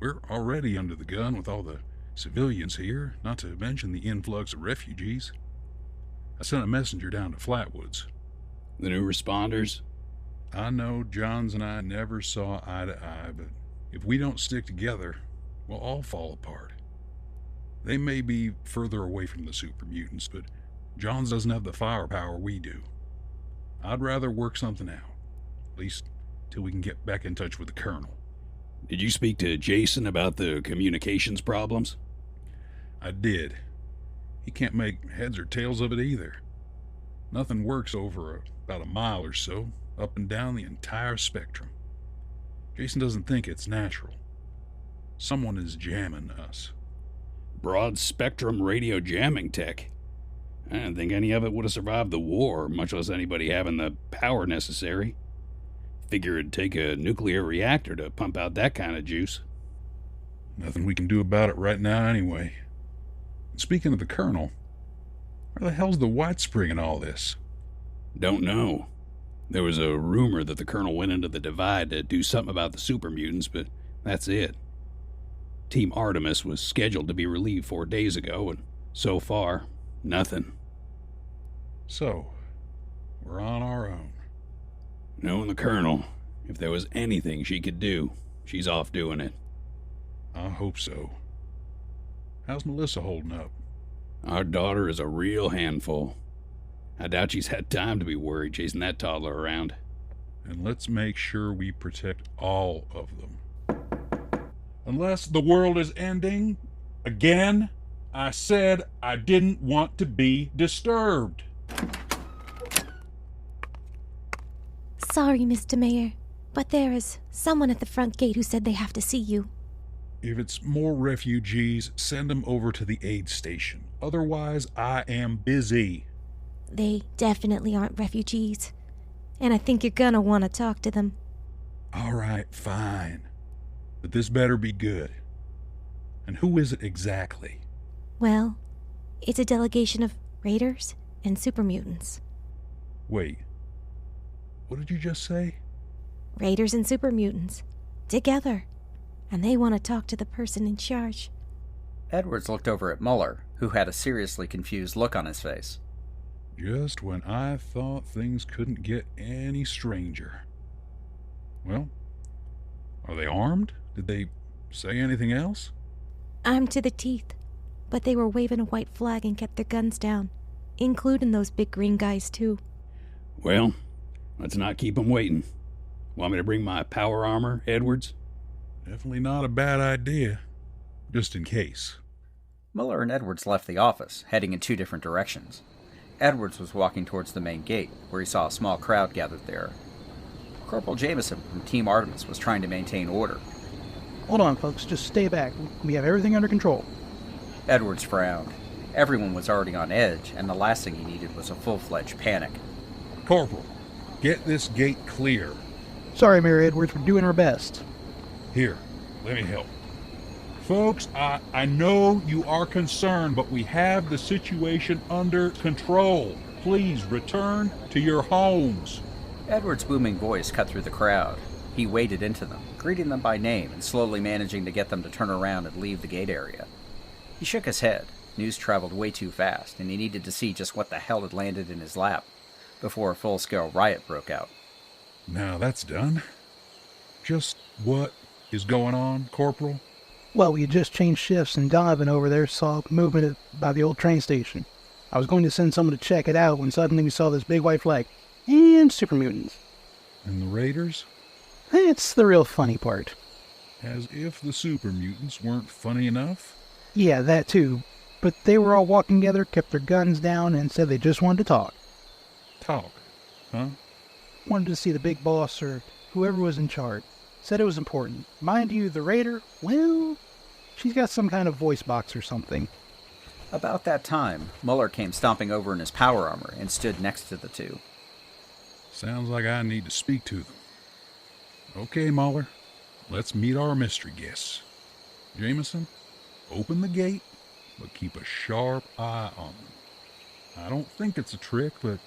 S8: We're already under the gun with all the civilians here, not to mention the influx of refugees. I sent a messenger down to Flatwoods.
S5: The new responders?
S8: I know Johns and I never saw eye to eye, but if we don't stick together, we'll all fall apart. They may be further away from the super mutants, but Johns doesn't have the firepower we do. I'd rather work something out, at least till we can get back in touch with the Colonel.
S5: Did you speak to Jason about the communications problems?
S8: I did. He can't make heads or tails of it either. Nothing works over about a mile or so, up and down the entire spectrum. Jason doesn't think it's natural. Someone is jamming us.
S5: Broad spectrum radio jamming tech. I didn't think any of it would have survived the war, much less anybody having the power necessary. Figure it'd take a nuclear reactor to pump out that kind of juice.
S8: Nothing we can do about it right now anyway. And speaking of the Colonel, where the hell's the Whitespring in all this?
S5: Don't know. There was a rumor that the Colonel went into the Divide to do something about the super mutants, but that's it. Team Artemis was scheduled to be relieved 4 days ago, and so far, nothing.
S8: So, we're on our own.
S5: Knowing the Colonel, if there was anything she could do, she's off doing it.
S8: I hope so. How's Melissa holding up?
S5: Our daughter is a real handful. I doubt she's had time to be worried chasing that toddler around.
S8: And let's make sure we protect all of them. Unless the world is ending, again, I said I didn't want to be disturbed.
S21: Sorry, Mr. Mayor, but there is someone at the front gate who said they have to see you.
S8: If it's more refugees, send them over to the aid station. Otherwise, I am busy.
S21: They definitely aren't refugees, and I think you're gonna want to talk to them.
S8: All right, fine. But this better be good. And who is it exactly?
S21: Well, it's a delegation of raiders and super mutants.
S8: Wait, what did you just say?
S21: Raiders and super mutants. Together. And they want to talk to the person in charge.
S3: Edwards looked over at Muller, who had a seriously confused look on his face.
S8: Just when I thought things couldn't get any stranger. Well, are they armed? Did they say anything else?
S21: Armed to the teeth, but they were waving a white flag and kept their guns down, including those big green guys too.
S5: Well, let's not keep them waiting. Want me to bring my power armor, Edwards?
S8: Definitely not a bad idea. Just in case.
S3: Muller and Edwards left the office, heading in two different directions. Edwards was walking towards the main gate, where he saw a small crowd gathered there. Corporal Jameson from Team Artemis was trying to maintain order.
S9: Hold on, folks. Just stay back. We have everything under control.
S3: Edwards frowned. Everyone was already on edge, and the last thing he needed was a full-fledged panic.
S8: Corporal, get this gate clear.
S9: Sorry, Mayor Edwards. We're doing our best.
S8: Here, let me help. Folks, I know you are concerned, but we have the situation under control. Please return to your homes.
S3: Edwards' booming voice cut through the crowd. He waded into them, greeting them by name and slowly managing to get them to turn around and leave the gate area. He shook his head. News traveled way too fast, and he needed to see just what the hell had landed in his lap before a full-scale riot broke out.
S8: Now that's done. Just what is going on, Corporal?
S9: Well, we had just changed shifts, and Donovan over there saw movement by the old train station. I was going to send someone to check it out when suddenly we saw this big white flag. And super mutants.
S8: And the Raiders?
S9: That's the real funny part.
S8: As if the super mutants weren't funny enough?
S9: Yeah, that too. But they were all walking together, kept their guns down, and said they just wanted to talk.
S8: Talk? Huh?
S9: Wanted to see the big boss or whoever was in charge. Said it was important. Mind you, the Raider, well, she's got some kind of voice box or something.
S3: About that time, Muller came stomping over in his power armor and stood next to the two.
S8: Sounds like I need to speak to them. Okay, Muller. Let's meet our mystery guests. Jameson, open the gate, but keep a sharp eye on them. I don't think it's a trick, but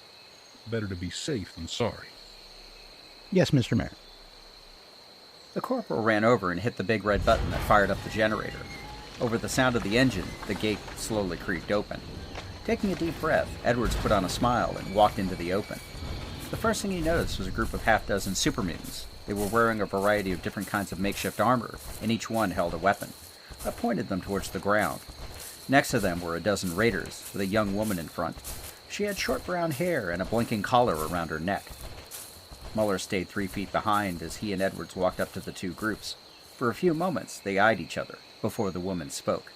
S8: better to be safe than sorry.
S9: Yes, Mr. Mayor.
S3: The corporal ran over and hit the big red button that fired up the generator. Over the sound of the engine, the gate slowly creaked open. Taking a deep breath, Edwards put on a smile and walked into the open. The first thing he noticed was a group of half-dozen super mutants. They were wearing a variety of different kinds of makeshift armor, and each one held a weapon. That pointed them towards the ground. Next to them were a dozen raiders, with a young woman in front. She had short brown hair and a blinking collar around her neck. Muller stayed 3 feet behind as he and Edwards walked up to the two groups. For a few moments, they eyed each other, before the woman spoke.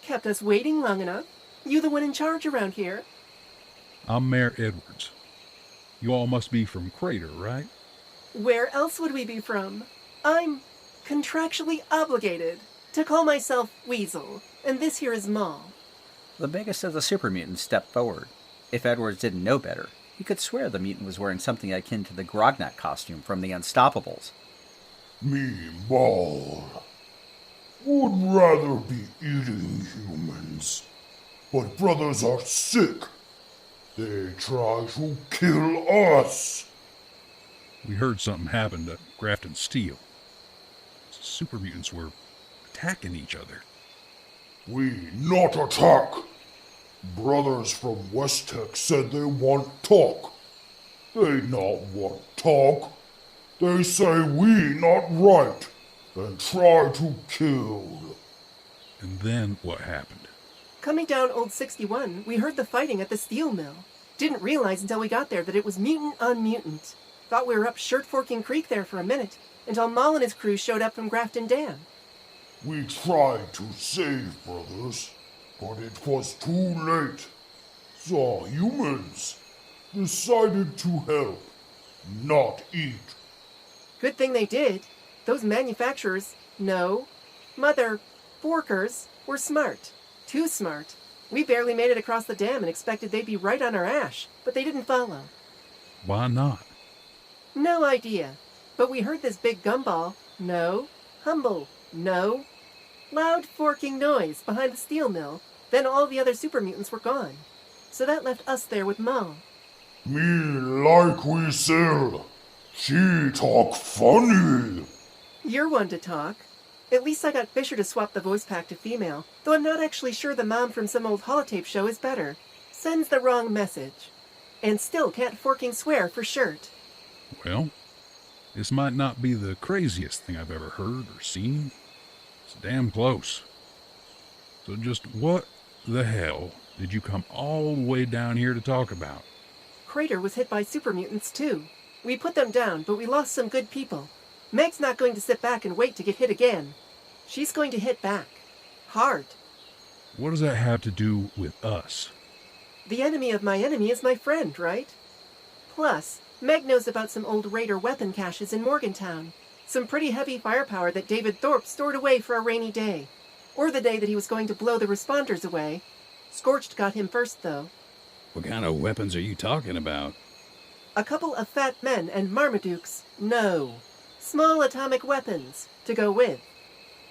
S10: Kept us waiting long enough. You the one in charge around here?
S8: I'm Mayor Edwards. You all must be from Crater, right?
S10: Where else would we be from? I'm contractually obligated to call myself Weasel, and this here is Maul.
S3: The biggest of the super mutants stepped forward. If Edwards didn't know better, he could swear the mutant was wearing something akin to the Grognak costume from the Unstoppables.
S11: Me, Maul, would rather be eating humans, but brothers are sick. They try to kill us.
S8: We heard something happened to Grafton Steel. Super mutants were attacking each other.
S11: We not attack. Brothers from West Tech said they want talk. They not want talk. They say we not right and try to kill.
S8: And then what happened?
S10: Coming down Old 61, we heard the fighting at the steel mill. Didn't realize until we got there that it was mutant on mutant. Thought we were up Shirt-Forking Creek there for a minute, until Maul and his crew showed up from Grafton Dam.
S11: We tried to save brothers, but it was too late. So humans decided to help, not eat.
S10: Good thing they did. Those manufacturers, mother forkers, were smart. Too smart. We barely made it across the dam and expected they'd be right on our ash, but they didn't follow.
S8: Why not?
S10: No idea. But we heard this big gumball, humble, loud forking noise behind the steel mill. Then all the other super mutants were gone. So that left us there with Maul.
S11: Me like we sell. She talk funny.
S10: You're one to talk. At least I got Fisher to swap the voice pack to female, though I'm not actually sure the mom from some old holotape show is better. Sends the wrong message. And still can't forking swear for shirt.
S8: Well, this might not be the craziest thing I've ever heard or seen. It's damn close. So just what the hell did you come all the way down here to talk about?
S10: Crater was hit by super mutants too. We put them down, but we lost some good people. Meg's not going to sit back and wait to get hit again. She's going to hit back. Hard.
S8: What does that have to do with us?
S10: The enemy of my enemy is my friend, right? Plus, Meg knows about some old Raider weapon caches in Morgantown. Some pretty heavy firepower that David Thorpe stored away for a rainy day. Or the day that he was going to blow the responders away. Scorched got him first, though.
S5: What kind of weapons are you talking about?
S10: A couple of fat men and Marmadukes. No. Small atomic weapons to go with.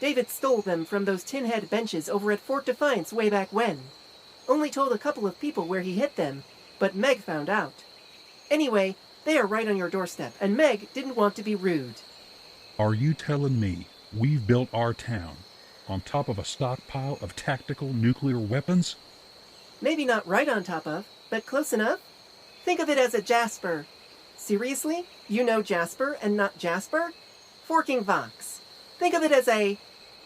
S10: David stole them from those tin-head benches over at Fort Defiance way back when. Only told a couple of people where he hid them, but Meg found out. Anyway, they are right on your doorstep, and Meg didn't want to be rude.
S8: Are you telling me we've built our town on top of a stockpile of tactical nuclear weapons?
S10: Maybe not right on top of, but close enough. Think of it as a Jasper. Seriously? You know Jasper and not Jasper? Forking Vox. Think of it as a...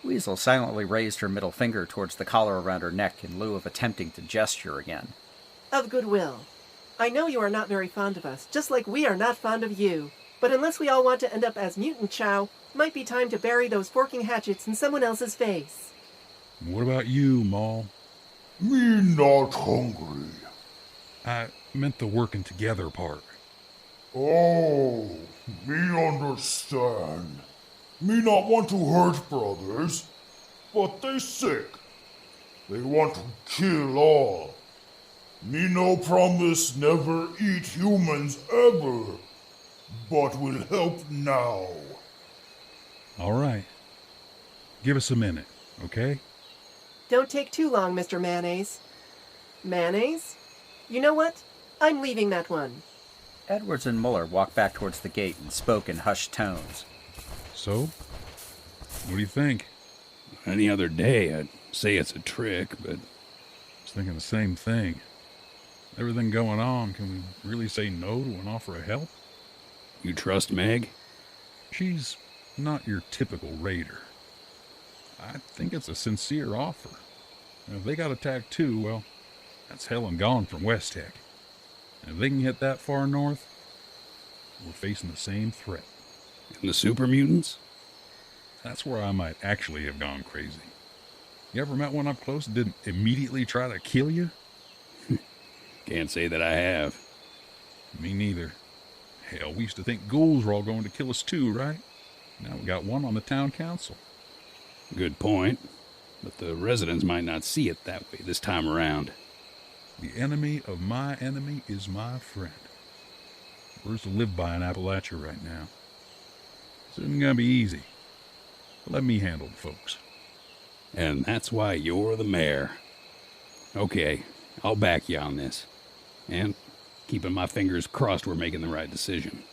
S3: Weasel silently raised her middle finger towards the collar around her neck in lieu of attempting to gesture again.
S10: Of goodwill. I know you are not very fond of us, just like we are not fond of you. But unless we all want to end up as mutant chow, might be time to bury those forking hatchets in someone else's face.
S8: What about you, Maul?
S11: Me not hungry.
S8: I meant the working together part.
S11: Oh, me understand. Me not want to hurt brothers, but they sick. They want to kill all. Me no promise never eat humans ever, but will help now.
S8: All right. Give us a minute, okay?
S10: Don't take too long, Mr. Mayonnaise. Mayonnaise? You know what? I'm leaving that one.
S3: Edwards and Muller walked back towards the gate and spoke in hushed tones.
S8: So? What do you think?
S5: Any other day, I'd say it's a trick, but...
S8: I was thinking the same thing. Everything going on, can we really say no to an offer of help?
S5: You trust Meg?
S8: She's not your typical raider. I think it's a sincere offer. And if they got attacked too, well, that's hell and gone from West Tech. And if they can get that far north, we're facing the same threat.
S5: And the super mutants?
S8: That's where I might actually have gone crazy. You ever met one up close that didn't immediately try to kill you?
S5: Can't say that I have.
S8: Me neither. Hell, we used to think ghouls were all going to kill us too, right? Now we got one on the town council.
S5: Good point. But the residents might not see it that way this time around.
S8: The enemy of my enemy is my friend. Words to live by in Appalachia right now. This isn't gonna be easy. But let me handle the folks.
S5: And that's why you're the mayor. Okay, I'll back you on this. And keeping my fingers crossed we're making the right decision.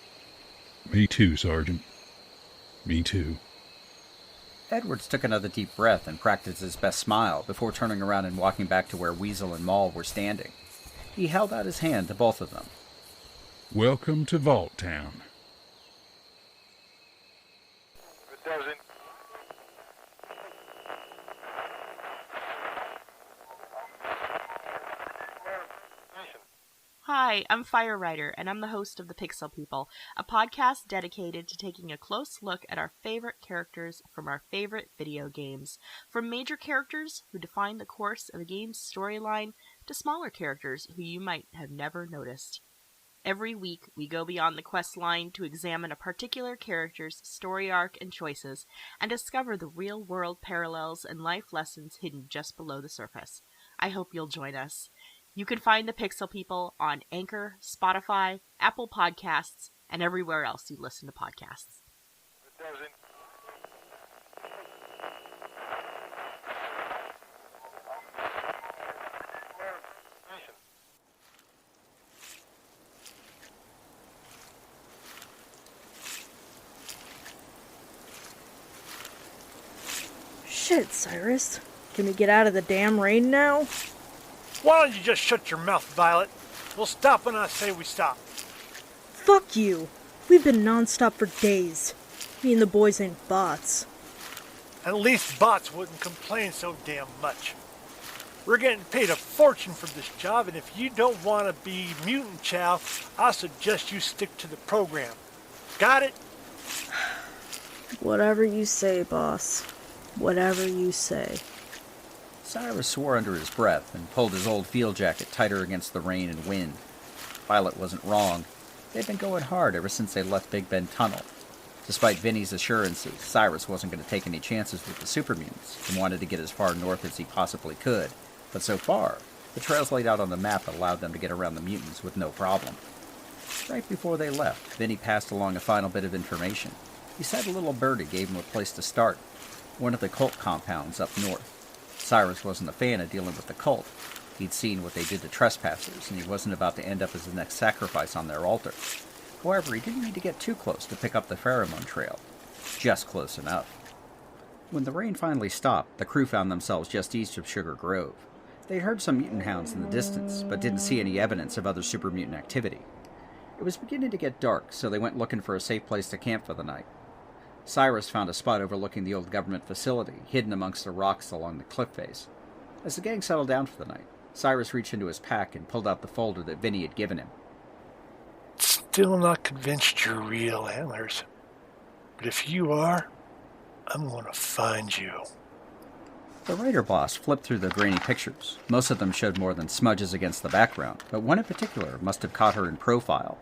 S8: Me too, Sergeant. Me too.
S3: Edwards took another deep breath and practiced his best smile before turning around and walking back to where Weasel and Maul were standing. He held out his hand to both of them.
S8: Welcome to Vault Town.
S7: It doesn't.
S12: Hi, I'm Fire Rider, and I'm the host of The Pixel People, a podcast dedicated to taking a close look at our favorite characters from our favorite video games. From major characters who define the course of a game's storyline to smaller characters who you might have never noticed. Every week, we go beyond the quest line to examine a particular character's story arc and choices, and discover the real-world parallels and life lessons hidden just below the surface. I hope you'll join us. You can find the Pixel People on Anchor, Spotify, Apple Podcasts, and everywhere else you listen to podcasts.
S7: It doesn't.
S15: Shit, Cyrus. Can we get out of the damn rain now?
S13: Why don't you just shut your mouth, Violet? We'll stop when I say we stop.
S15: Fuck you. We've been non-stop for days. Me and the boys ain't bots.
S13: At least bots wouldn't complain so damn much. We're getting paid a fortune for this job, and if you don't want to be mutant chow, I suggest you stick to the program. Got it?
S15: Whatever you say, boss. Whatever you say.
S3: Cyrus swore under his breath and pulled his old field jacket tighter against the rain and wind. Violet wasn't wrong. They'd been going hard ever since they left Big Bend Tunnel. Despite Vinny's assurances, Cyrus wasn't going to take any chances with the super mutants and wanted to get as far north as he possibly could. But so far, the trails laid out on the map allowed them to get around the mutants with no problem. Right before they left, Vinny passed along a final bit of information. He said a little birdie gave him a place to start, one of the cult compounds up north. Cyrus wasn't a fan of dealing with the cult. He'd seen what they did to trespassers, and he wasn't about to end up as the next sacrifice on their altar. However, he didn't need to get too close to pick up the pheromone trail. Just close enough. When the rain finally stopped, the crew found themselves just east of Sugar Grove. They'd heard some mutant hounds in the distance, but didn't see any evidence of other super mutant activity. It was beginning to get dark, so they went looking for a safe place to camp for the night. Cyrus found a spot overlooking the old government facility, hidden amongst the rocks along the cliff face. As the gang settled down for the night, Cyrus reached into his pack and pulled out the folder that Vinny had given him.
S13: Still not convinced you're real, Antlers. But if you are, I'm going to find you.
S3: The writer boss flipped through the grainy pictures. Most of them showed more than smudges against the background, but one in particular must have caught her in profile.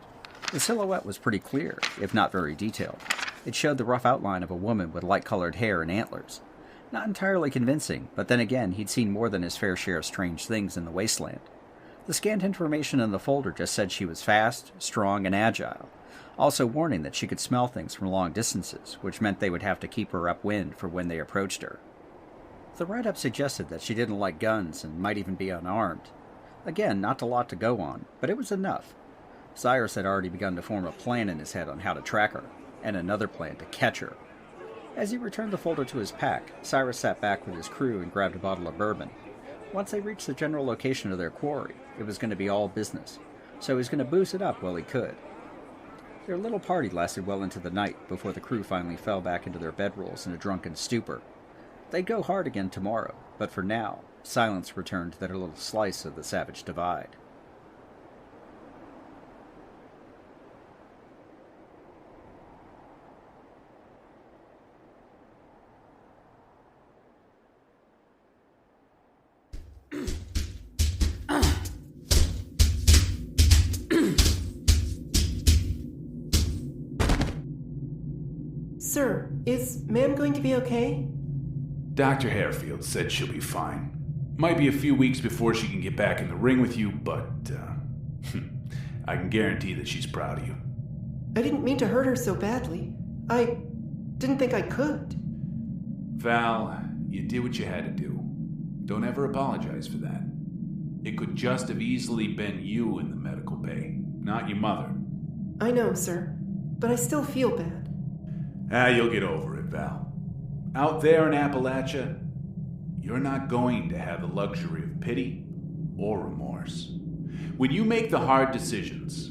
S3: The silhouette was pretty clear, if not very detailed. It showed the rough outline of a woman with light-colored hair and antlers. Not entirely convincing, but then again, he'd seen more than his fair share of strange things in the wasteland. The scanned information in the folder just said she was fast, strong, and agile, also warning that she could smell things from long distances, which meant they would have to keep her upwind for when they approached her. The write-up suggested that she didn't like guns and might even be unarmed. Again, not a lot to go on, but it was enough. Cyrus had already begun to form a plan in his head on how to track her, and another plan to catch her. As he returned the folder to his pack, Cyrus sat back with his crew and grabbed a bottle of bourbon. Once they reached the general location of their quarry, it was going to be all business, so he was going to booze it up while he could. Their little party lasted well into the night before the crew finally fell back into their bedrolls in a drunken stupor. They'd go hard again tomorrow, but for now, silence returned to their little slice of the Savage Divide.
S10: Sir, is ma'am going to be okay?
S2: Dr. Harefield said she'll be fine. Might be a few weeks before she can get back in the ring with you, but I can guarantee that she's proud of you.
S10: I didn't mean to hurt her so badly. I didn't think I could.
S2: Val, you did what you had to do. Don't ever apologize for that. It could just have easily been you in the medical bay, not your mother.
S10: I know, sir, but I still feel bad.
S2: You'll get over it, Val. Out there in Appalachia, you're not going to have the luxury of pity or remorse. When you make the hard decisions,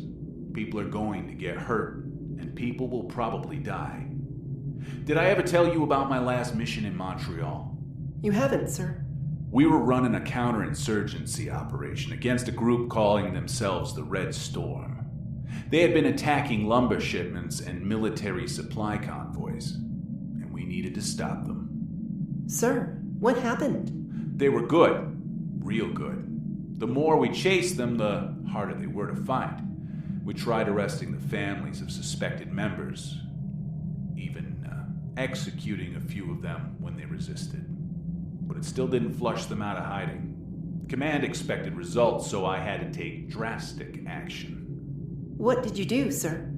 S2: people are going to get hurt, and people will probably die. Did I ever tell you about my last mission in Montreal?
S10: You haven't, sir.
S2: We were running a counterinsurgency operation against a group calling themselves the Red Storm. They had been attacking lumber shipments and military supply convoys, and we needed to stop them.
S10: Sir, what happened?
S2: They were good, real good. The more we chased them, the harder they were to find. We tried arresting the families of suspected members, even executing a few of them when they resisted. But it still didn't flush them out of hiding. Command expected results, so I had to take drastic action.
S10: What did you do, sir?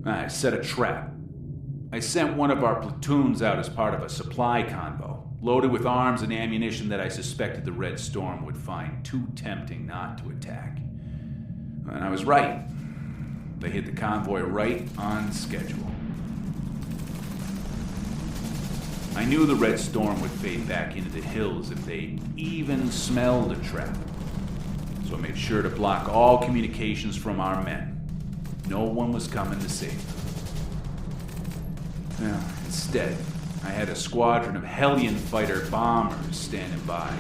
S2: I set a trap. I sent one of our platoons out as part of a supply convoy, loaded with arms and ammunition that I suspected the Red Storm would find too tempting not to attack. And I was right. They hit the convoy right on schedule. I knew the Red Storm would fade back into the hills if they even smelled a trap. So I made sure to block all communications from our men. No one was coming to save them. Now, instead, I had a squadron of Hellion fighter bombers standing by.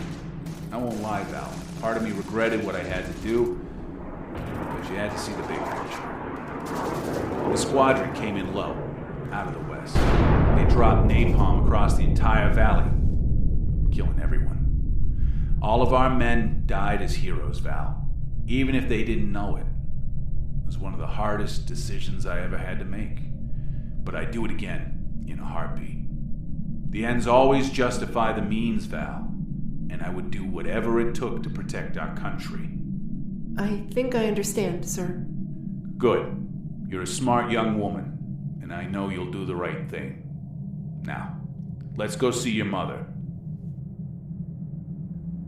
S2: I won't lie, Val. Part of me regretted what I had to do, but you had to see the big picture. The squadron came in low, out of the west. They dropped napalm across the entire valley, killing everyone. All of our men died as heroes, Val, even if they didn't know it. It was one of the hardest decisions I ever had to make. But I'd do it again, in a heartbeat. The ends always justify the means, Val, and I would do whatever it took to protect our country.
S10: I think I understand, sir.
S2: Good. You're a smart young woman, and I know you'll do the right thing. Now, let's go see your mother.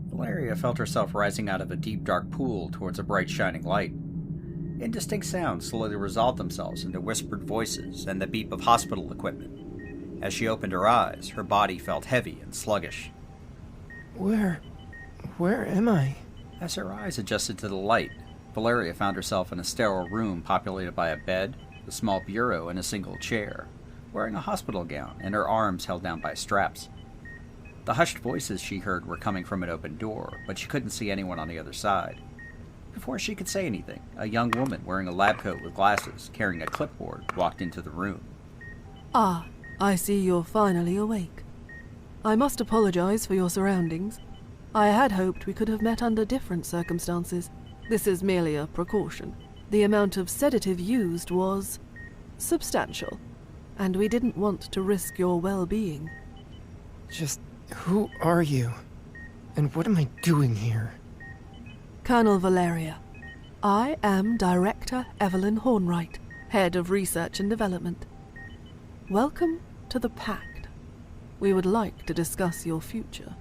S3: Valeria felt herself rising out of a deep, dark pool towards a bright, shining light. Indistinct sounds slowly resolved themselves into whispered voices and the beep of hospital equipment. As she opened her eyes, her body felt heavy and sluggish.
S10: Where am I?
S3: As her eyes adjusted to the light, Valeria found herself in a sterile room populated by a bed, a small bureau, and a single chair, wearing a hospital gown and her arms held down by straps. The hushed voices she heard were coming from an open door, but she couldn't see anyone on the other side. Before she could say anything, a young woman wearing a lab coat with glasses, carrying a clipboard, walked into the room.
S6: Ah, I see you're finally awake. I must apologize for your surroundings. I had hoped we could have met under different circumstances. This is merely a precaution. The amount of sedative used was substantial, and we didn't want to risk your well-being.
S10: Just who are you? And what am I doing here?
S6: Colonel Valeria. I am Director Evelyn Hornwright, Head of Research and Development. Welcome to the Pact. We would like to discuss your future.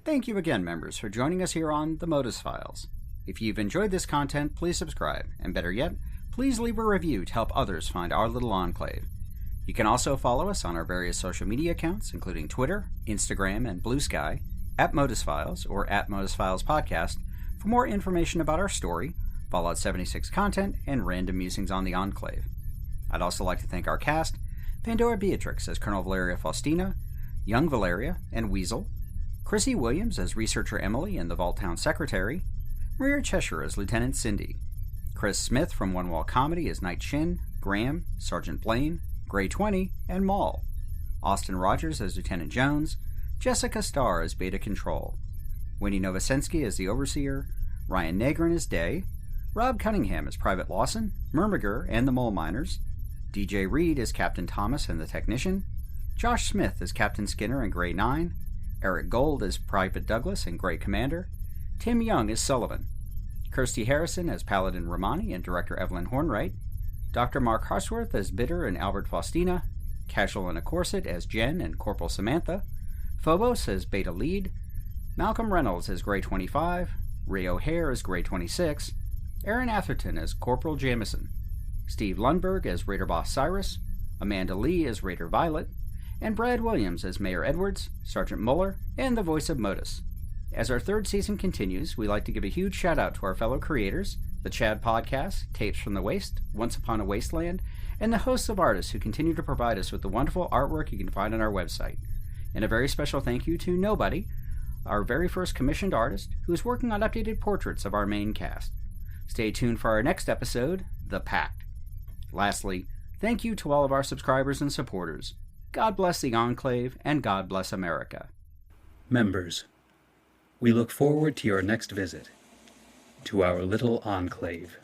S3: Thank you again, members, for joining us here on The Modus Files. If you've enjoyed this content, please subscribe, and better yet, please leave a review to help others find our little enclave. You can also follow us on our various social media accounts, including Twitter, Instagram, and Blue Sky, at Modus Files or at Modus Files Podcast, for more information about our story, Fallout 76 content, and random musings on the Enclave. I'd also like to thank our cast, Pandora Beatrix as Colonel Valeria Faustina, Young Valeria and Weasel, Chrissy Williams as Researcher Emily and the Vault Town Secretary, Maria Cheshire as Lieutenant Cindy, Chris Smith from One Wall Comedy as Knight Shin, Graham, Sergeant Blaine, Gray 20, and Maul, Austin Rogers as Lieutenant Jones, Jessica Starr as Beta Control, Winnie Novosensky as the Overseer, Ryan Negrin as Day, Rob Cunningham as Private Lawson, Murmiger and the Mole Miners, DJ Reed as Captain Thomas and the Technician, Josh Smith as Captain Skinner and Gray 9, Eric Gold as Private Douglas and Gray Commander, Tim Young as Sullivan, Kirsty Harrison as Paladin Romani and Director Evelyn Hornwright, Dr. Mark Harsworth as Bitter and Albert Faustina, Casual in a Corset as Jen and Corporal Samantha, Phobos as Beta Lead, Malcolm Reynolds as Gray 25, Ray O'Hare as Gray 26, Aaron Atherton as Corporal Jamison, Steve Lundberg as Raider Boss Cyrus, Amanda Lee as Raider Violet, and Brad Williams as Mayor Edwards, Sergeant Muller, and the voice of Modus. As our third season continues, we'd like to give a huge shout out to our fellow creators, the Chad Podcast, Tapes from the Waste, Once Upon a Wasteland, and the hosts of artists who continue to provide us with the wonderful artwork you can find on our website. And a very special thank you to Nobody, our very first commissioned artist, who is working on updated portraits of our main cast. Stay tuned for our next episode, The Pact. Lastly, thank you to all of our subscribers and supporters. God bless the Enclave, and God bless America.
S16: Members, we look forward to your next visit to our little enclave.